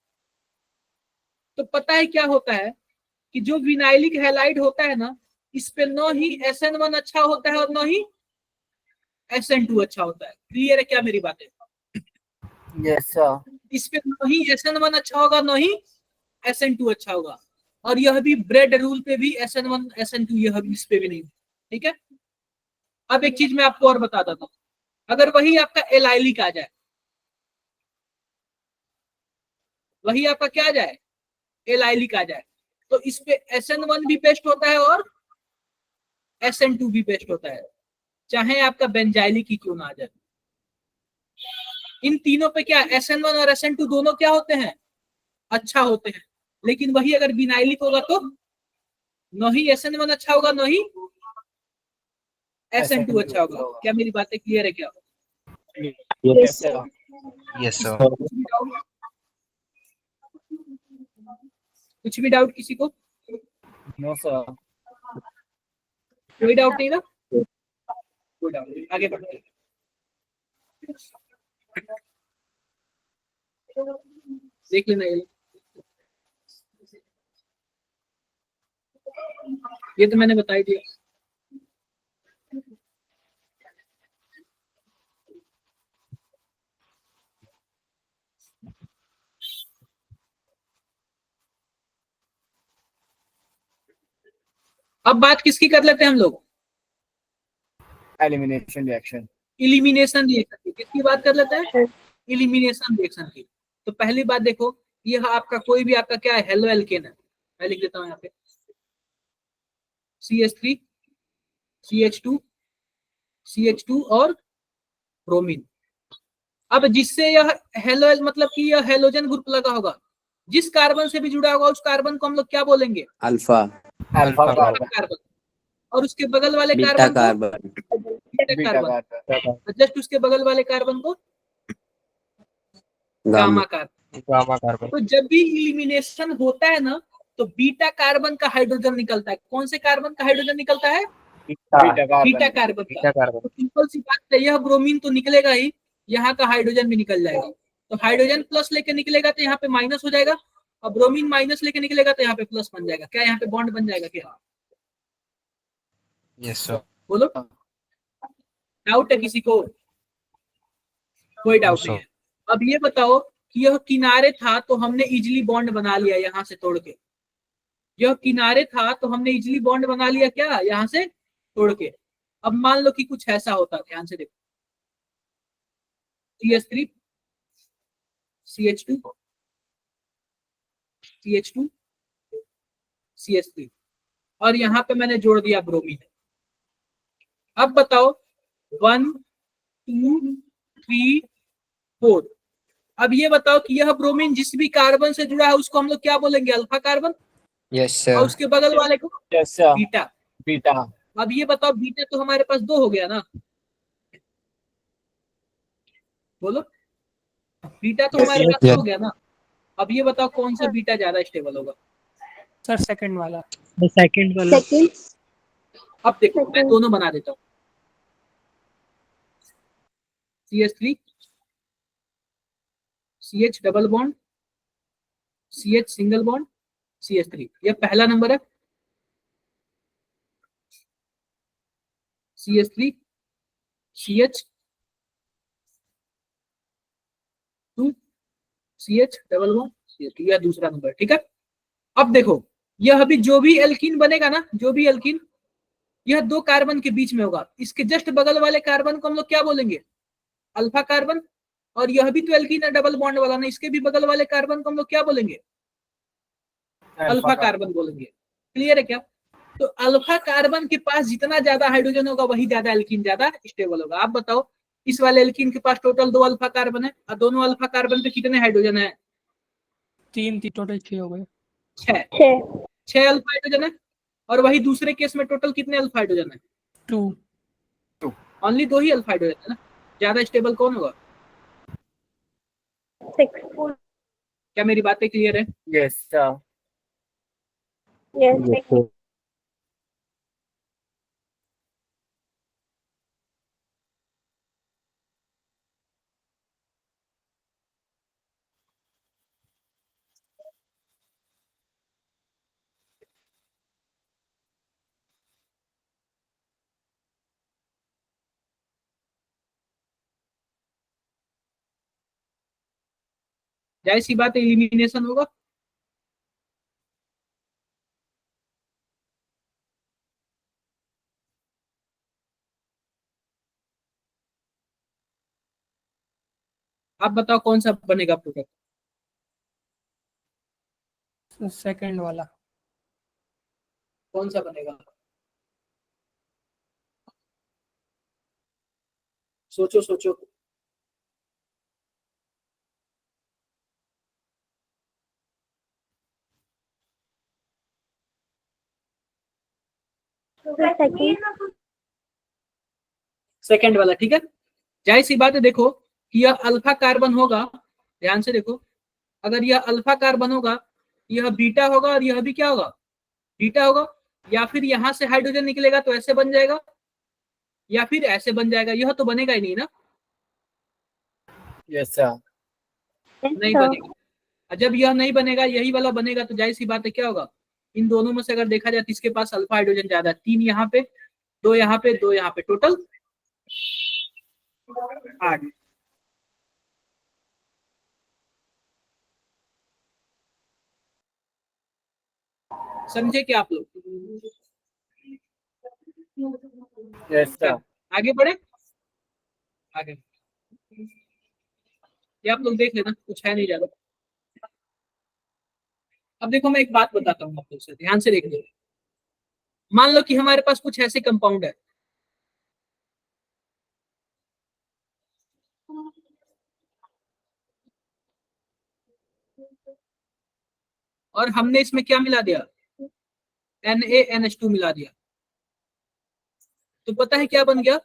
Speaker 2: तो पता है क्या होता है कि जो विनाइलिक हैलाइड होता है ना, इस पे न ही SN1 अच्छा होता है और न ही SN2 अच्छा होता है। क्लियर है क्या मेरी बातें?
Speaker 3: Yes, sir.
Speaker 2: इस पे न ही SN1 अच्छा होगा, न ही SN2 अच्छा होगा, और यह भी ब्रेड रूल पे भी SN1 SN2 यह भी इस पे भी नहीं। ठीक है, अब एक चीज मैं आपको और बता देता हूं, अगर वही आपका एलाइलिक आ जाए, वही आपका क्या आ जाए, एलाइलिक आ जाए, तो इस पे SN1 भी पेस्ट होता है और SN2 भी पेस्ट होता है, चाहे आपका बेंजाइलिक ही क्यों ना आ जाए। इन तीनों पे क्या SN1 और SN2 दोनों क्या होते हैं, अच्छा होते हैं। लेकिन वही अगर विनाइलिक होगा तो न ही SN1 अच्छा होगा, न ही SN2 अच्छा होगा। क्या मेरी बातें क्लियर है क्या?
Speaker 3: Yes, sir.
Speaker 7: Yes, sir.
Speaker 2: कुछ भी डाउट किसी को?
Speaker 3: No, sir.
Speaker 2: कोई डाउट नहीं ना? कोई डाउट नहीं, आगे बढ़ते हैं। देख लेना ये तो मैंने बता ही दिया। अब बात किसकी कर लेते हैं हम लोग?
Speaker 3: Elimination reaction.
Speaker 2: इलिमिनेशन रिएक्शन की। किसकी बात कर लेते हैं? इलिमिनेशन रिएक्शन की। तो पहली बात देखो, यह आपका कोई भी आपका क्या है, हेलो एल्केन है। मैं लिख देता हूं यहाँ पे CH3 CH2 CH2 और ब्रोमीन। अब जिससे यह हेलो मतलब कि यह हेलोजन ग्रुप लगा होगा, जिस कार्बन से भी जुड़ा होगा उस कार्बन को हम लोग क्या बोलेंगे?
Speaker 6: Alpha,
Speaker 3: Alpha carbon.
Speaker 2: कार्बन। और उसके बगल वाले
Speaker 6: बीटा
Speaker 2: कार्बन को
Speaker 6: carbon,
Speaker 2: beta
Speaker 3: Beta
Speaker 2: carbon.
Speaker 3: carbon.
Speaker 2: Just उसके बगल वाले कार्बन को
Speaker 6: gamma,
Speaker 2: gamma carbon.
Speaker 1: Gamma carbon.
Speaker 2: तो जब भी इलिमिनेशन होता है ना, तो बीटा कार्बन का हाइड्रोजन निकलता है। कौन से कार्बन का हाइड्रोजन निकलता है?
Speaker 3: Beta carbon.
Speaker 2: बीटा कार्बन का।
Speaker 1: Beta carbon.
Speaker 2: तो सिंपल सी बात है, यह ब्रोमीन तो निकलेगा ही, यहाँ का हाइड्रोजन भी निकल जाएगा। तो हाइड्रोजन प्लस लेके निकलेगा तो यहाँ पे माइनस हो जाएगा, और ब्रोमीन माइनस लेके निकलेगा तो यहाँ पे प्लस बन जाएगा। क्या यहाँ पे बॉन्ड बन जाएगा क्या?
Speaker 7: Yes, sir.
Speaker 2: बोलो, डाउट है किसी को? कोई डाउट
Speaker 7: No,
Speaker 2: नहीं
Speaker 7: sir.
Speaker 2: है। अब ये बताओ कि यह किनारे था तो हमने इजिली बॉन्ड बना लिया यहाँ से तोड़ के। यह किनारे था तो हमने इजिली बॉन्ड बना लिया क्या, यहाँ से तोड़ के। अब मान लो कि कुछ ऐसा होता, ध्यान से देखो, CH3 CH2 CH2 CH3, और यहाँ पे मैंने जोड़ दिया ब्रोमीन। अब बताओ 1 2 3 4। अब ये बताओ कि यह ब्रोमीन जिस भी कार्बन से जुड़ा है उसको हम लोग क्या बोलेंगे? Alpha carbon.
Speaker 7: Yes,
Speaker 2: और
Speaker 7: sir.
Speaker 2: उसके बगल वाले को
Speaker 3: Yes, sir.
Speaker 2: बीटा।
Speaker 3: Beta.
Speaker 2: अब ये बताओ, बीटा तो हमारे पास 2 हो गया ना, बोलो, बीटा तो हमारे पास 2 हो गया ना। अब ये बताओ कौन सा बीटा ज्यादा स्टेबल होगा?
Speaker 4: सर सेकंड वाला।
Speaker 1: सेकंड वाला।
Speaker 5: Second.
Speaker 2: अब देखो मैं दोनों बना देता हूँ, CH3 CH double bond CH single bond CH3, ये पहला नंबर है। CH3 CH 2 CH double bond CH2, यह दूसरा नंबर। ठीक है, अब देखो यह अभी जो भी एल्कीन बनेगा ना, जो भी एल्कीन, यह 2 कार्बन के बीच में होगा। इसके जस्ट बगल वाले कार्बन को हम लोग क्या बोलेंगे? Alpha carbon. और यह भी तो एल्कीन है डबल बॉन्ड वाला ना, इसके भी बगल वाले कार्बन को हम लोग क्या बोलेंगे? अल्फा कार्बन बोलेंगे। क्लियर है क्या? तो अल्फा कार्बन के पास जितना ज्यादा हाइड्रोजन होगा वही ज्यादा एल्कीन ज्यादा स्टेबल होगा। आप बताओ, इस वाले एल्कीन के पास टोटल 2 अल्फा कार्बन है, और दोनों अल्फा कार्बन पे कितने हाइड्रोजन है?
Speaker 4: 3 टोटल 6 हो गए।
Speaker 2: 6
Speaker 5: 6.
Speaker 2: 6 अल्फा हाइड्रोजन है, और वही दूसरे केस में टोटल कितने अल्फा हाइड्रोजन है?
Speaker 4: 2.
Speaker 2: ओनली 2 ही अल्फा हाइड्रोजन है ना। ज्यादा स्टेबल कौन होगा?
Speaker 5: 6.
Speaker 2: क्या मेरी बातें क्लियर है?
Speaker 3: Yes, sir.
Speaker 5: Yes.
Speaker 1: Yes, sir.
Speaker 2: जाहिर सी बात है एलिमिनेशन होगा। आप बताओ कौन सा बनेगा प्रोडक्ट?
Speaker 4: So second वाला.
Speaker 2: कौन सा बनेगा? सोचो सोचो।
Speaker 5: Second.
Speaker 2: सेकंड वाला, ठीक है। जाहिर सी बात है, देखो कि यह अल्फा कार्बन होगा, ध्यान से देखो, अगर यह अल्फा कार्बन होगा, यह बीटा होगा और यह भी क्या होगा? बीटा होगा। या फिर यहां से हाइड्रोजन निकलेगा तो ऐसे बन जाएगा, या फिर ऐसे बन जाएगा, यह तो बनेगा ही नहीं ना।
Speaker 3: Yes, sir.
Speaker 2: नहीं बनेगा। और जब यह नहीं बनेगा, यही वाला बनेगा, तो जाहिर सी बात है क्या होगा? इन दोनों में से अगर देखा जाए तो इसके पास अल्फा हाइड्रोजन ज्यादा है। 3 यहाँ पे, 2 यहाँ पे, 2 यहाँ पे, टोटल 8। समझे क्या आप लोग?
Speaker 3: Yes, sir.
Speaker 2: आगे बढ़े, आगे ये आप लोग देख लेना, कुछ है नहीं ज्यादा। अब देखो मैं एक बात बताता हूँ आप लोग से, ध्यान से देख लो। मान लो कि हमारे पास कुछ ऐसे कंपाउंड है, और हमने इसमें क्या मिला दिया? NaNH2 मिला दिया। तो पता है क्या बन गया?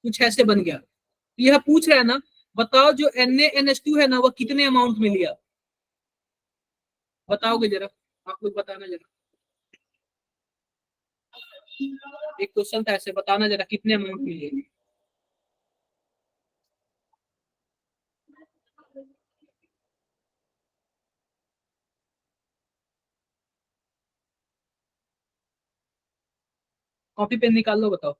Speaker 2: कुछ ऐसे बन गया। यह पूछ रहा है ना, बताओ जो NaNH2 है ना, वह कितने अमाउंट में लिया? बताओगे जरा, आप लोग बताना जरा। एक क्वेश्चन था ऐसे, बताना जरा कितने अमाउंट में लिया। कॉपी पेन निकाल लो, बताओ।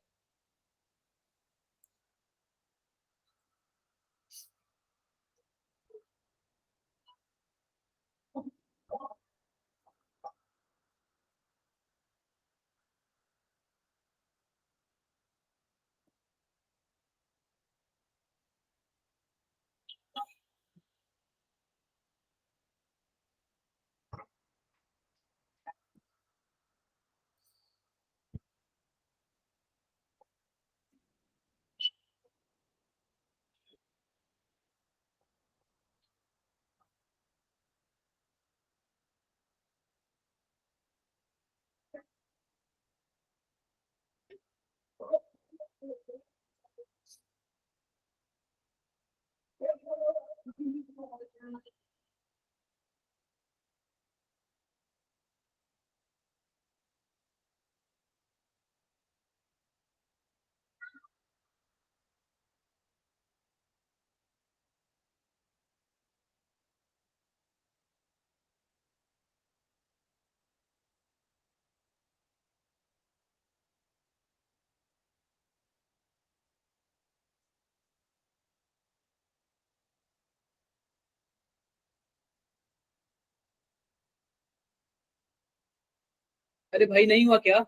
Speaker 2: अरे भाई नहीं हुआ क्या?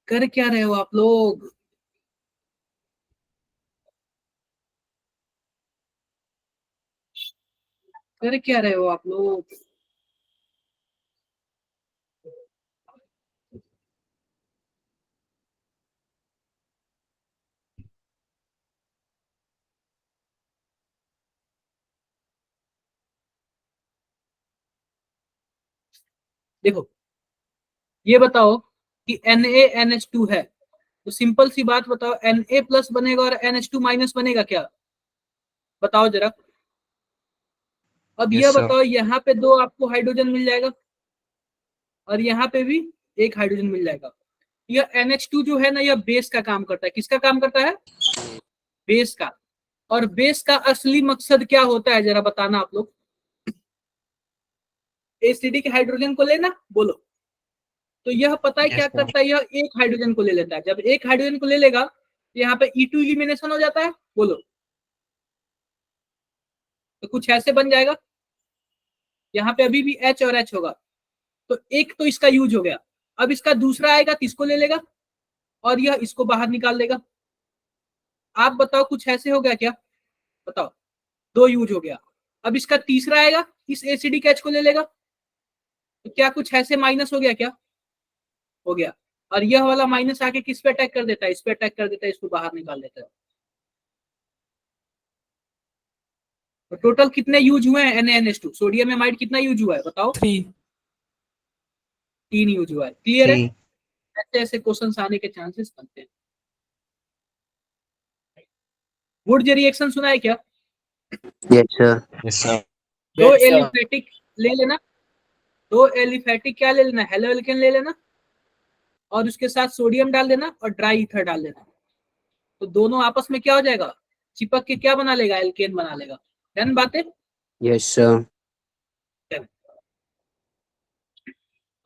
Speaker 2: कर क्या रहे हो आप लोग? कर क्या रहे हो आप लोग? देखो ये बताओ कि NaNH2 है, तो सिंपल सी बात बताओ, Na प्लस बनेगा और NH2 माइनस बनेगा क्या? बताओ जरा। अब
Speaker 3: Yes,
Speaker 2: यह
Speaker 3: sir.
Speaker 2: बताओ, यहाँ पे 2 आपको हाइड्रोजन मिल जाएगा और यहाँ पे भी 1 हाइड्रोजन मिल जाएगा। यह NH2 जो है ना, यह बेस का काम करता है। किसका काम करता है? बेस का। और बेस का असली मकसद क्या होता है, जरा बताना आप लोग। एसिडिक हाइड्रोजन को लेना, बोलो। तो यह पता है
Speaker 3: Yes,
Speaker 2: क्या
Speaker 3: sir.
Speaker 2: करता है, यह 1 हाइड्रोजन को ले लेता है। जब 1 हाइड्रोजन को ले लेगा तो यहाँ पे E2 एलिमिनेशन हो जाता है, बोलो। तो कुछ ऐसे बन जाएगा, यहाँ पे अभी भी H और H होगा। तो एक तो इसका यूज हो गया। अब इसका दूसरा आएगा तो इसको ले लेगा और यह इसको बाहर निकाल देगा। आप बताओ कुछ ऐसे हो गया क्या? बताओ, 2 यूज हो गया। अब इसका तीसरा आएगा, इस एसिडिक H को ले लेगा, तो क्या कुछ ऐसे माइनस हो गया क्या? हो गया। और यह वाला माइनस आके किस पे अटैक कर देता है? इस पे अटैक कर देता है, इसको बाहर निकाल देता है। तो टोटल कितने यूज हुए हैं NaNH2? सोडियम एमाइड कितना यूज हुआ है बताओ?
Speaker 4: 3।
Speaker 2: 3 यूज हुआ है। क्लियर है?
Speaker 3: Three.
Speaker 2: ऐसे ऐसे क्वेश्चंस आने के चांसेस बनते हैं। वुड्स रिएक्शन सुना है क्या?
Speaker 6: Yes, sir.
Speaker 3: Yes, sir.
Speaker 2: 2
Speaker 3: Yes, sir.
Speaker 2: Aliphatic ले लेना, 2 एलिफेटिक क्या ले लेना? हेलो एल्केन ले लेना और उसके साथ सोडियम डाल देना और ड्राई ईथर डाल देना। तो दोनों आपस में क्या हो जाएगा? चिपक के क्या बना लेगा? एल्केन बना लेगा। डन बात है?
Speaker 6: Yes, sir.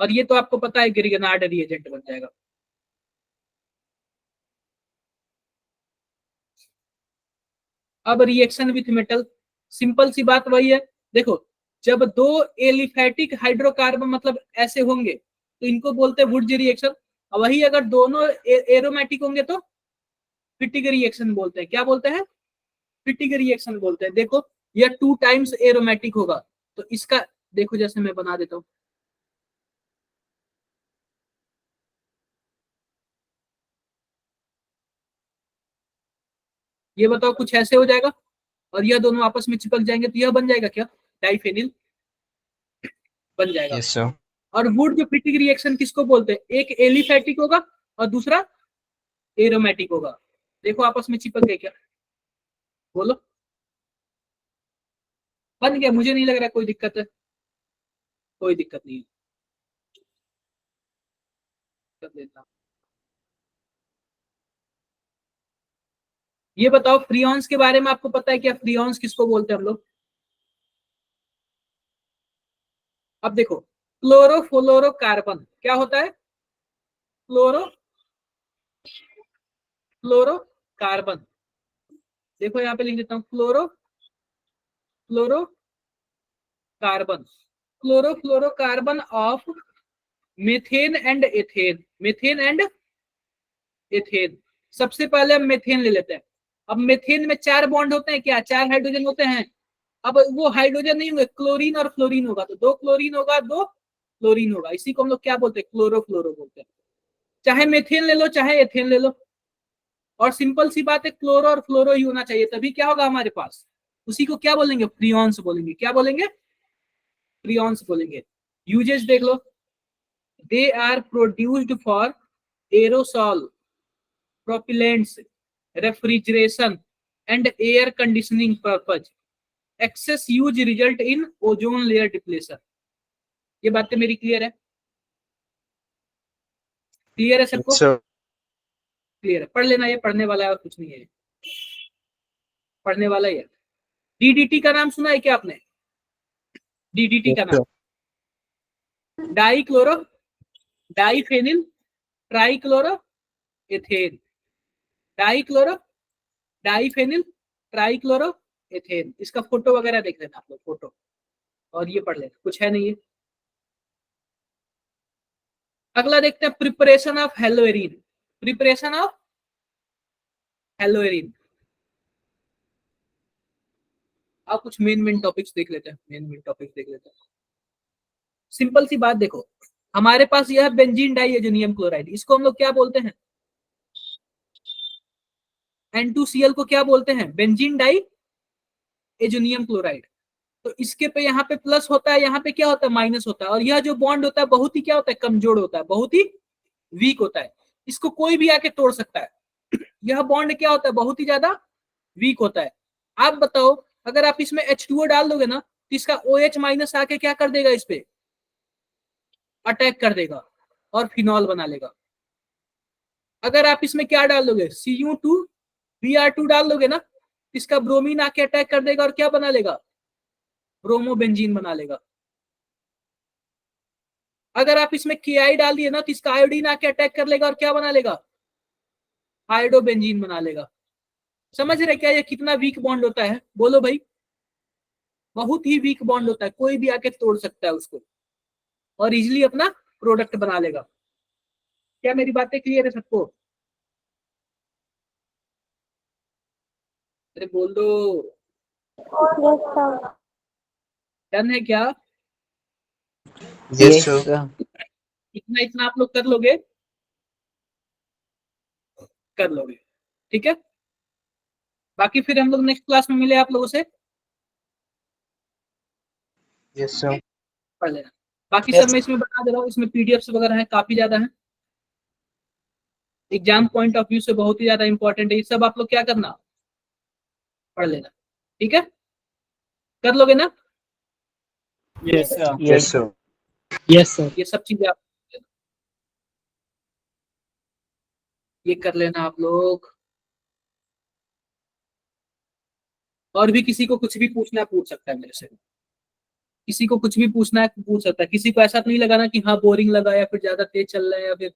Speaker 2: और ये तो आपको पता है ग्रिगनार्ड रिएजेंट बन जाएगा। अब रिएक्शन विथ मेटल, सिंपल सी बात वही है। देखो, जब 2 एलिफेटिक हाइड्रोकार्बन मतलब ऐसे होंगे तो इनको बोलते हैं वुड्स रिएक्शन। और वही अगर दोनों एरोमेटिक होंगे तो फिटिक रिएक्शन बोलते हैं। क्या बोलते हैं? फिटिक रिएक्शन बोलते हैं। देखो, यह 2 टाइम्स एरोमेटिक होगा, तो इसका देखो, जैसे मैं बना देता हूं, ये बताओ कुछ ऐसे हो जाएगा और यह दोनों आपस में चिपक जाएंगे तो यह बन जाएगा क्या? डाइफेनिल बन जाएगा।
Speaker 3: Yes, sir.
Speaker 2: और वुड जो फिटिक रिएक्शन किसको बोलते हैं? एक एलिफेटिक होगा और दूसरा एरोमेटिक होगा। देखो आपस में चिपक गए क्या? बोलो। बन गया? मुझे नहीं लग रहा कोई दिक्कत है, कोई दिक्कत नहीं है। कर देता हूं। ये बताओ फ्रीऑन्स के बारे में आपको पता है क्या? फ्रीऑन्स किसको बोलते हैं हम लोग? अब देखो, क्लोरोफ्लोरोकार्बन क्या होता है? फ्लोरोकार्बन। देखो यहाँ पे लिख देता हूँ, fluorocarbon, chlorofluorocarbon of methane and ethane. Methane and ethane. सबसे पहले हम मीथेन ले लेते हैं। अब मीथेन में 4 बॉन्ड होते हैं क्या? 4 हाइड्रोजन होते हैं। अब वो हाइड्रोजन नहीं होंगे, क्लोरीन और फ्लोरीन होगा, तो 2 क्लोरीन होगा, 2 फ्लोरीन होगा। इसी को हम लोग क्या बोलते हैं? क्लोरोफ्लोरो बोलते हैं। चाहे मीथेन ले लो चाहे एथेन ले लो, और सिंपल सी बात है, क्लोरो और फ्लोरो ही होना चाहिए, तभी क्या होगा हमारे पास? उसी को क्या बोलेंगे? फ्रीऑन्स बोलेंगे। क्या बोलेंगे? फ्रीऑन्स बोलेंगे। यूजेस देख लो, they are produced for aerosol, propellants, refrigeration and air conditioning purpose. Excess use result in ozone layer depletion. ये बातें मेरी क्लियर है? क्लियर है सबको?
Speaker 3: Yes, sir.
Speaker 2: क्लियर है? पढ़ लेना, ये पढ़ने वाला है और कुछ नहीं है, पढ़ने वाला ही है। DDT का नाम सुना है क्या आपने? DDT का नाम, die chloro diphenyl trichloro ethane, die chloro diphenyl trichloro ethane. इसका फोटो वगैरह देख लेना आप लोग, फोटो, और ये पढ़ लेना, कुछ है नहीं है। अगला देखते हैं, preparation of haloarene. Preparation of haloarene. आप कुछ मेन टॉपिक्स देख लेते हैं, मेन टॉपिक्स देख लेते हैं। सिंपल सी बात देखो, हमारे पास यह बेंजीन डाइएजोनियम क्लोराइड, इसको हम लोग क्या बोलते हैं? N2Cl को क्या बोलते हैं? Benzene diazonium chloride. तो इसके पे यहाँ पे प्लस होता है, यहाँ पे क्या होता है माइनस होता है, और यह जो बॉन्ड होता है बहुत ही क्या होता है कमजोर होता है, बहुत ही वीक होता है, इसको कोई भी आके तोड़ सकता है। यह बॉन्ड क्या होता है बहुत ही ज्यादा वीक होता है। आप बताओ अगर आप इसमें H2O डाल दोगे ना तो इसका OH माइनस आके क्या कर देगा, इस पे अटैक कर देगा और फिनॉल बना लेगा। अगर आप इसमें क्या डाल दोगे Cu2Br2 डाल दोगे ना, इसका ब्रोमीन आके अटैक कर देगा और क्या बना लेगा, ब्रोमोबेंजीन बना लेगा। अगर आप इसमें Ki डाल दिए ना तो इसका आयोडीन आके अटैक कर लेगा और क्या बना लेगा, आयोडोबेंजीन बना लेगा। समझ रहे क्या ये कितना वीक बॉन्ड होता है, बोलो भाई, बहुत ही वीक बॉन्ड होता है, कोई भी आके तोड़ सकता है उसको और इजिली अपना प्रोडक्ट बना लेगा। क्या मेरी बातें क्लियर है सबको? अरे बोल दो,
Speaker 5: Yes, sir.
Speaker 2: डन है क्या?
Speaker 6: Yes, sir.
Speaker 2: इतना इतना आप लोग कर लोगे, कर लोगे, ठीक है। बाकी फिर हम लोग नेक्स्ट क्लास में मिले आप लोगों से,
Speaker 6: Yes, sir.
Speaker 2: पढ़ लेना। बाकी सब मैं इसमें बता दे रहा हूँ, इसमें पीडीएफ वगैरह है, काफी ज्यादा है, एग्जाम पॉइंट ऑफ व्यू से बहुत ही ज्यादा इंपॉर्टेंट है, ये सब आप लोग क्या करना, पढ़ लेना, ठीक है। कर लोगे ना?
Speaker 3: Yes, sir.
Speaker 6: Yes, sir.
Speaker 3: Yes, sir.
Speaker 2: ये सब चीजें आप ये कर लेना आप लोग। और भी किसी को कुछ भी पूछना है पूछ सकता है मेरे से, किसी को कुछ भी पूछना है पूछ सकता है। किसी को ऐसा तो नहीं लगाना कि हाँ बोरिंग लगा या फिर ज्यादा तेज चल रहा है या फिर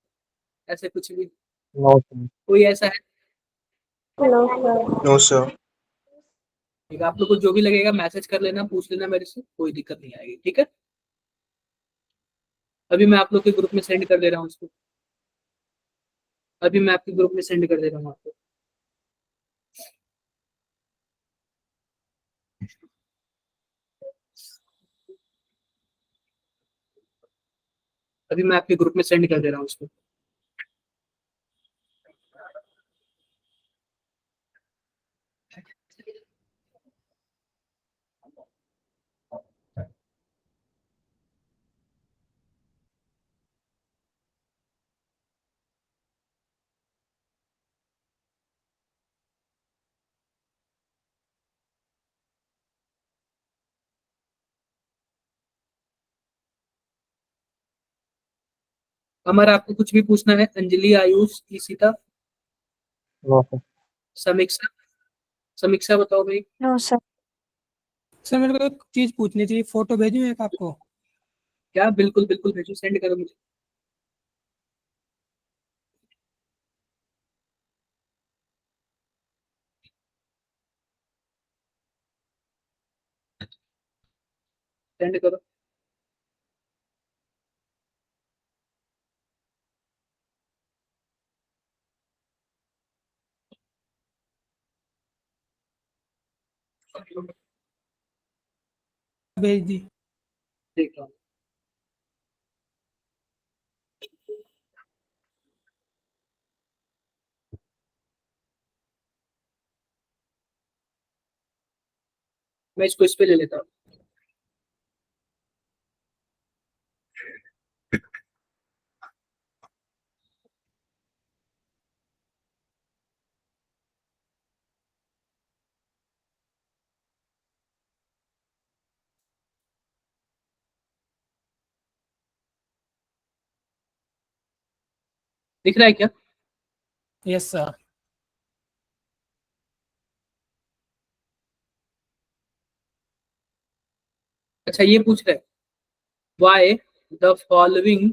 Speaker 2: ऐसे कुछ भी,
Speaker 1: No, sir.
Speaker 2: कोई ऐसा है?
Speaker 5: No, sir.
Speaker 6: No, sir.
Speaker 2: ठीक है, आप लोग को जो भी लगेगा मैसेज कर लेना, पूछ लेना मेरे से, कोई दिक्कत नहीं आएगी, ठीक है। अभी मैं आप लोग के ग्रुप में सेंड कर दे रहा हूँ उसको, अभी मैं आपके ग्रुप में सेंड कर दे रहा हूँ आपको। अभी मैं आपके ग्रुप में सेंड कर दे रहा हूँ उसको। अमर आपको कुछ भी पूछना है? अंजलि, आयुष, ईशिता,
Speaker 1: No, sir.
Speaker 2: समीक्षा, समीक्षा बताओ भाई।
Speaker 5: No, sir.
Speaker 4: सर मेरे को एक चीज पूछनी थी, फोटो भेजूं एक आपको?
Speaker 2: क्या? बिल्कुल बिल्कुल भेजो, सेंड करो मुझे। सेंड करो।
Speaker 4: भेज दी।
Speaker 2: देख लो, मैं इसको इस पे ले लेता हूँ। दिख रहा है क्या?
Speaker 4: Yes sir.
Speaker 2: अच्छा ये पूछ रहे why the following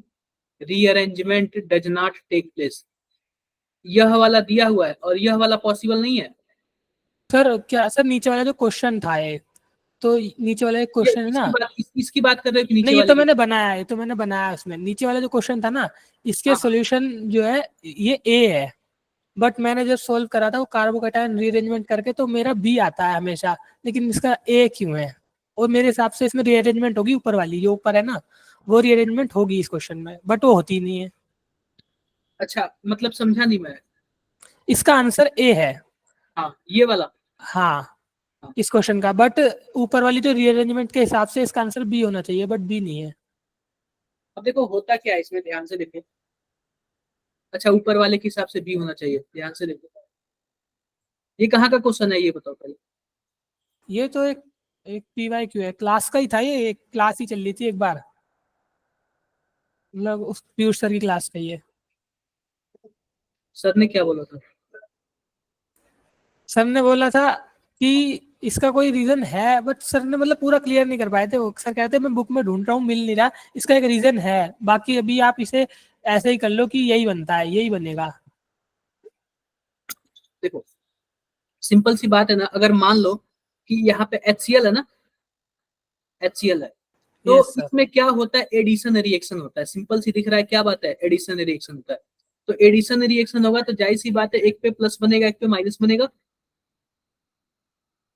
Speaker 2: rearrangement does not take place. यह वाला दिया हुआ है और यह वाला पॉसिबल नहीं है।
Speaker 4: सर क्या सर नीचे वाला जो क्वेश्चन था एक, तो नीचे वाला एक क्वेश्चन है ना,
Speaker 2: इसकी बात कर रहे हो कि नीचे
Speaker 4: नहीं ये
Speaker 2: वाले
Speaker 4: तो
Speaker 2: की?
Speaker 4: मैंने बनाया है, ये तो मैंने बनाया उसमें नीचे वाला जो क्वेश्चन था ना, इसके
Speaker 2: हाँ।
Speaker 4: सॉल्यूशन जो है ये ए है, बट मैंने जब सोल्व करा था वो कार्बोकैटायन रीअरेंजमेंट करके तो मेरा बी आता है हमेशा, लेकिन इसका ए क्यों है? और मेरे हिसाब से इसमें रीअरेंजमेंट होगी, ऊपर वाली जो ऊपर है ना वो रीअरेंजमेंट होगी इस क्वेश्चन में, बट वो होती नहीं है।
Speaker 2: अच्छा मतलब समझा नहीं मैं।
Speaker 4: इसका आंसर ए है।
Speaker 2: हाँ ये वाला।
Speaker 4: हाँ इस क्वेश्चन का, बट ऊपर वाली जो रीअरेंजमेंट के हिसाब से इसका आंसर बी होना चाहिए, बट बी नहीं है।
Speaker 2: अब देखो होता क्या है इसमें, ध्यान से देखो। अच्छा, ऊपर वाले के हिसाब से बी होना चाहिए, ध्यान से देखो। ये कहाँ का क्वेश्चन है ये बताओ पहले।
Speaker 4: ये तो एक एक PYQ है, क्लास का ही था, ये एक क्लास ही चल रही थी एक बार, मतलब उस पीयूष सर की क्लास का ही है।
Speaker 2: सर ने क्या बोला था?
Speaker 4: सर ने बोला था कि इसका कोई रीजन है, बट सर ने मतलब पूरा क्लियर नहीं कर पाए थे। वो सर कहते हैं मैं बुक में ढूंढ रहा हूँ, मिल नहीं रहा, इसका एक रीजन है, बाकी अभी आप इसे ऐसे ही कर लो कि यही बनता है, यही बनेगा।
Speaker 2: देखो सिंपल सी बात है ना, अगर मान लो कि यहाँ पे HCl है ना, HCl है, तो
Speaker 4: यस सर।
Speaker 2: इसमें क्या होता है, एडिशन रिएक्शन होता है। सिंपल सी दिख रहा है, क्या बात है, एडिशन रिएक्शन होता है। तो एडिशन रिएक्शन होगा तो जाहिर सी बात है, एक पे प्लस बनेगा एक पे माइनस बनेगा,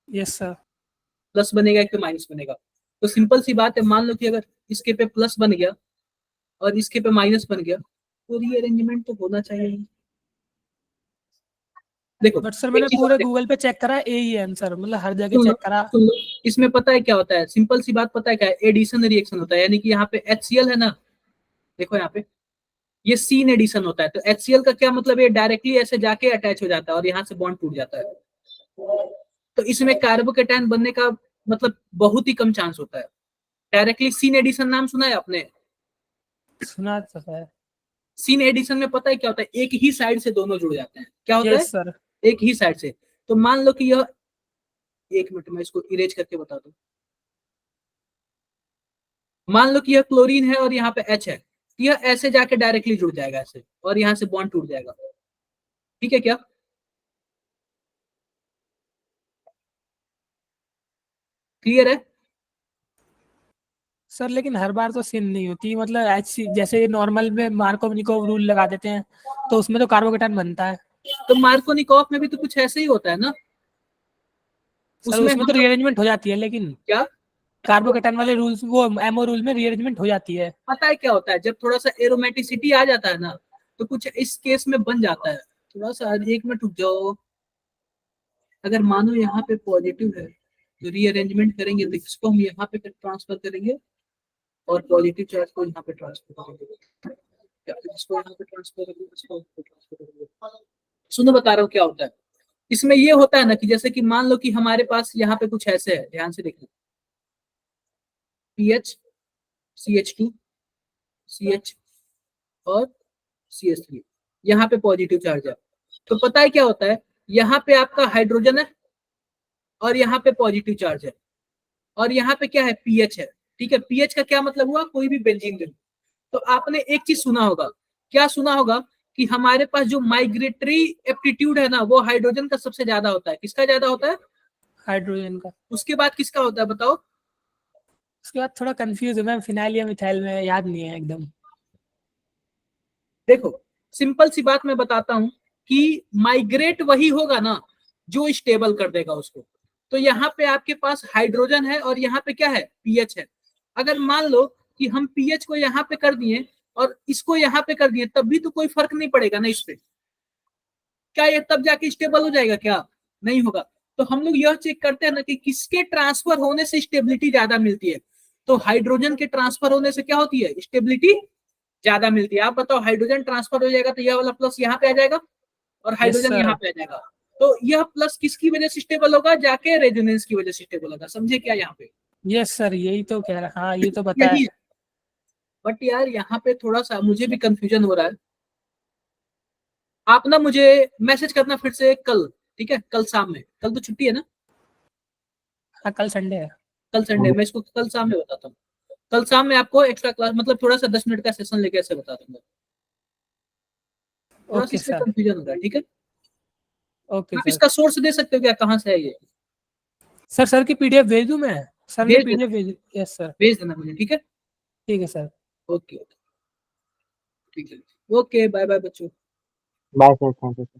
Speaker 4: यस सर।
Speaker 2: प्लस बनेगा एक पे माइनस बनेगा। तो सिंपल सी बात है, मान लो कि अगर इसके पे प्लस बन गया और इसके पे माइनस बन गया, तो रीअरेंजमेंट तो होना चाहिए। देखो
Speaker 4: बट सर
Speaker 2: एक
Speaker 4: मैंने
Speaker 2: चीज और
Speaker 4: पूरे
Speaker 2: देखो,
Speaker 4: गूगल पे चेक करा, ए ही है आंसर, मतलब हर जगह
Speaker 2: सुन लो,
Speaker 4: चेक करा।
Speaker 2: सुन लो, इसमें पता है क्या होता है, सिंपल सी बात पता है क्या है, एडिशन रिएक्शन होता है। यानी कि यहाँ पे HCl है ना, देखो यहाँ पे ये सीन एडिशन होता है। तो HCl का क्या मतलब, ये डायरेक्टली ऐसे जाके अटैच हो जाता है और यहाँ से बॉन्ड टूट जाता है। तो इसमें कार्बोकेटायन बनने का मतलब बहुत ही कम चांस होता है। डायरेक्टली सीन एडिशन नाम सुना है आपने?
Speaker 4: सुना तो है।
Speaker 2: सीन एडिशन में पता है क्या होता है, एक ही साइड से दोनों जुड़ जाते हैं। क्या होता है?
Speaker 4: Yes sir.
Speaker 2: एक ही साइड से। तो मान लो कि यह, एक मिनट में इसको इरेज करके बता दूं। मान लो कि यह क्लोरीन है और यहाँ पे H है, यह ऐसे जाके डायरेक्टली जुड़ जाएगा ऐसे, और यहाँ से बॉन्ड टूट जाएगा। ठीक है क्या? क्लियर है?
Speaker 4: सर लेकिन हर बार तो सेम नहीं होती, मतलब जैसे नॉर्मल में मार्कोवनिकोव रूल लगा देते हैं, तो उसमें तो कार्बोकेटायन बनता है।
Speaker 2: तो मार्कोनिकॉफ में भी तो कुछ ऐसे ही होता है ना,
Speaker 4: सर
Speaker 2: उसमें
Speaker 4: उसमें
Speaker 2: हम
Speaker 4: तो
Speaker 2: लोग
Speaker 4: रीअरेंजमेंट हो जाती है, लेकिन
Speaker 2: क्या,
Speaker 4: कार्बोकेटायन वाले रूल्स, वो एमओ रूल में रीअरेंजमेंट हो जाती है।
Speaker 2: पता है क्या होता है, जब थोड़ा सा एरोमेटिसिटी आ जाता है ना, तो कुछ इस केस में बन जाता है। थोड़ा सा एक मिनट रुक जाओ। अगर मानो यहाँ पे पॉजिटिव है, तो रीअरेंजमेंट करेंगे तो इसको हम यहाँ पे ट्रांसफर करेंगे और पॉजिटिव चार्ज को यहाँ पे ट्रांसफर करेंगे, या फिर इसको यहाँ पे ट्रांसफर करेंगे, इसको यहाँ पे ट्रांसफर करेंगे। सुनो बता रहा हूँ क्या होता है। इसमें ये होता है ना कि जैसे कि मान लो कि हमारे पास यहाँ पे कुछ ऐसे है, ध्यान से देखना, PH CH2 CH और CH3, यहाँ पे पॉजिटिव चार्ज है। तो पता है क्या होता है, यहाँ पे आपका हाइड्रोजन है और यहाँ पे पॉजिटिव चार्ज है, और यहाँ पे क्या है, पीएच है। ठीक है, पीएच का क्या मतलब हुआ, कोई भी बेंजीन ग्रुप। तो आपने एक चीज सुना होगा, क्या सुना होगा, कि हमारे पास जो माइग्रेटरी एप्टीट्यूड है ना, वो हाइड्रोजन का सबसे ज्यादा होता है। किसका ज्यादा होता है?
Speaker 4: हाइड्रोजन का।
Speaker 2: उसके बाद किसका होता है बताओ?
Speaker 4: उसके बाद थोड़ा कंफ्यूज है मैं, फिनाइल या मिथाइल में याद नहीं है एकदम।
Speaker 2: देखो सिंपल सी बात मैं बताता हूं कि माइग्रेट वही होगा ना जो स्टेबल कर देगा उसको। तो यहाँ पे आपके पास हाइड्रोजन है और यहाँ पे क्या है, पीएच है। अगर मान लो कि हम पीएच को यहाँ पे कर दिए और इसको यहाँ पे कर दिए, तब भी तो कोई फर्क नहीं पड़ेगा ना इस पे। क्या ये तब जाके स्टेबल हो जाएगा? क्या नहीं होगा। तो हम लोग यह चेक करते हैं ना कि किसके ट्रांसफर होने से स्टेबिलिटी ज्यादा मिलती है। तो हाइड्रोजन के ट्रांसफर होने से क्या होती है, स्टेबिलिटी ज्यादा मिलती है। आप बताओ, हाइड्रोजन ट्रांसफर हो जाएगा तो यह वाला प्लस यहाँ पे आ जाएगा और
Speaker 4: यस
Speaker 2: हाइड्रोजन यहाँ
Speaker 4: सर।
Speaker 2: पे आ जाएगा। तो यह प्लस किसकी वजह से स्टेबल होगा, जाके रेजोनेंस की वजह से स्टेबल होगा। समझे क्या यहाँ पे?
Speaker 4: यस सर, यही तो कह रहा, हाँ ये तो पता है।
Speaker 2: यही है। बट यार यहाँ पे थोड़ा सा मुझे भी कंफ्यूजन हो रहा है। आप ना मुझे मैसेज करना फिर से कल, ठीक है? कल शाम में, कल तो छुट्टी है ना?
Speaker 4: हाँ कल संडे है।
Speaker 2: कल संडे, मैं इसको कल शाम में बताता हूँ। कल शाम में आपको एक्स्ट्रा क्लास, मतलब थोड़ा सा 10 मिनट का सेशन लेके ऐसे बता दूंगा। थोड़ा सा
Speaker 4: ओके
Speaker 2: इसमें
Speaker 4: सर।
Speaker 2: कंफ्यूजन हो रहा है, ठीक है?
Speaker 4: ओके
Speaker 2: आप
Speaker 4: सर।
Speaker 2: इसका सोर्स दे सकते हो क्या, कहाँ से है ये?
Speaker 4: सर की पीडीएफ भेज दूं मैं? सर ने
Speaker 2: भेज देना,
Speaker 4: पीडीएफ भेज, यस सर।
Speaker 2: भेज देना मुझे, ठीक है?
Speaker 4: ठीक है सर।
Speaker 2: ओके, ठीक है, ओके, बाय बाय बच्चों।
Speaker 1: Bye sir, thank you sir.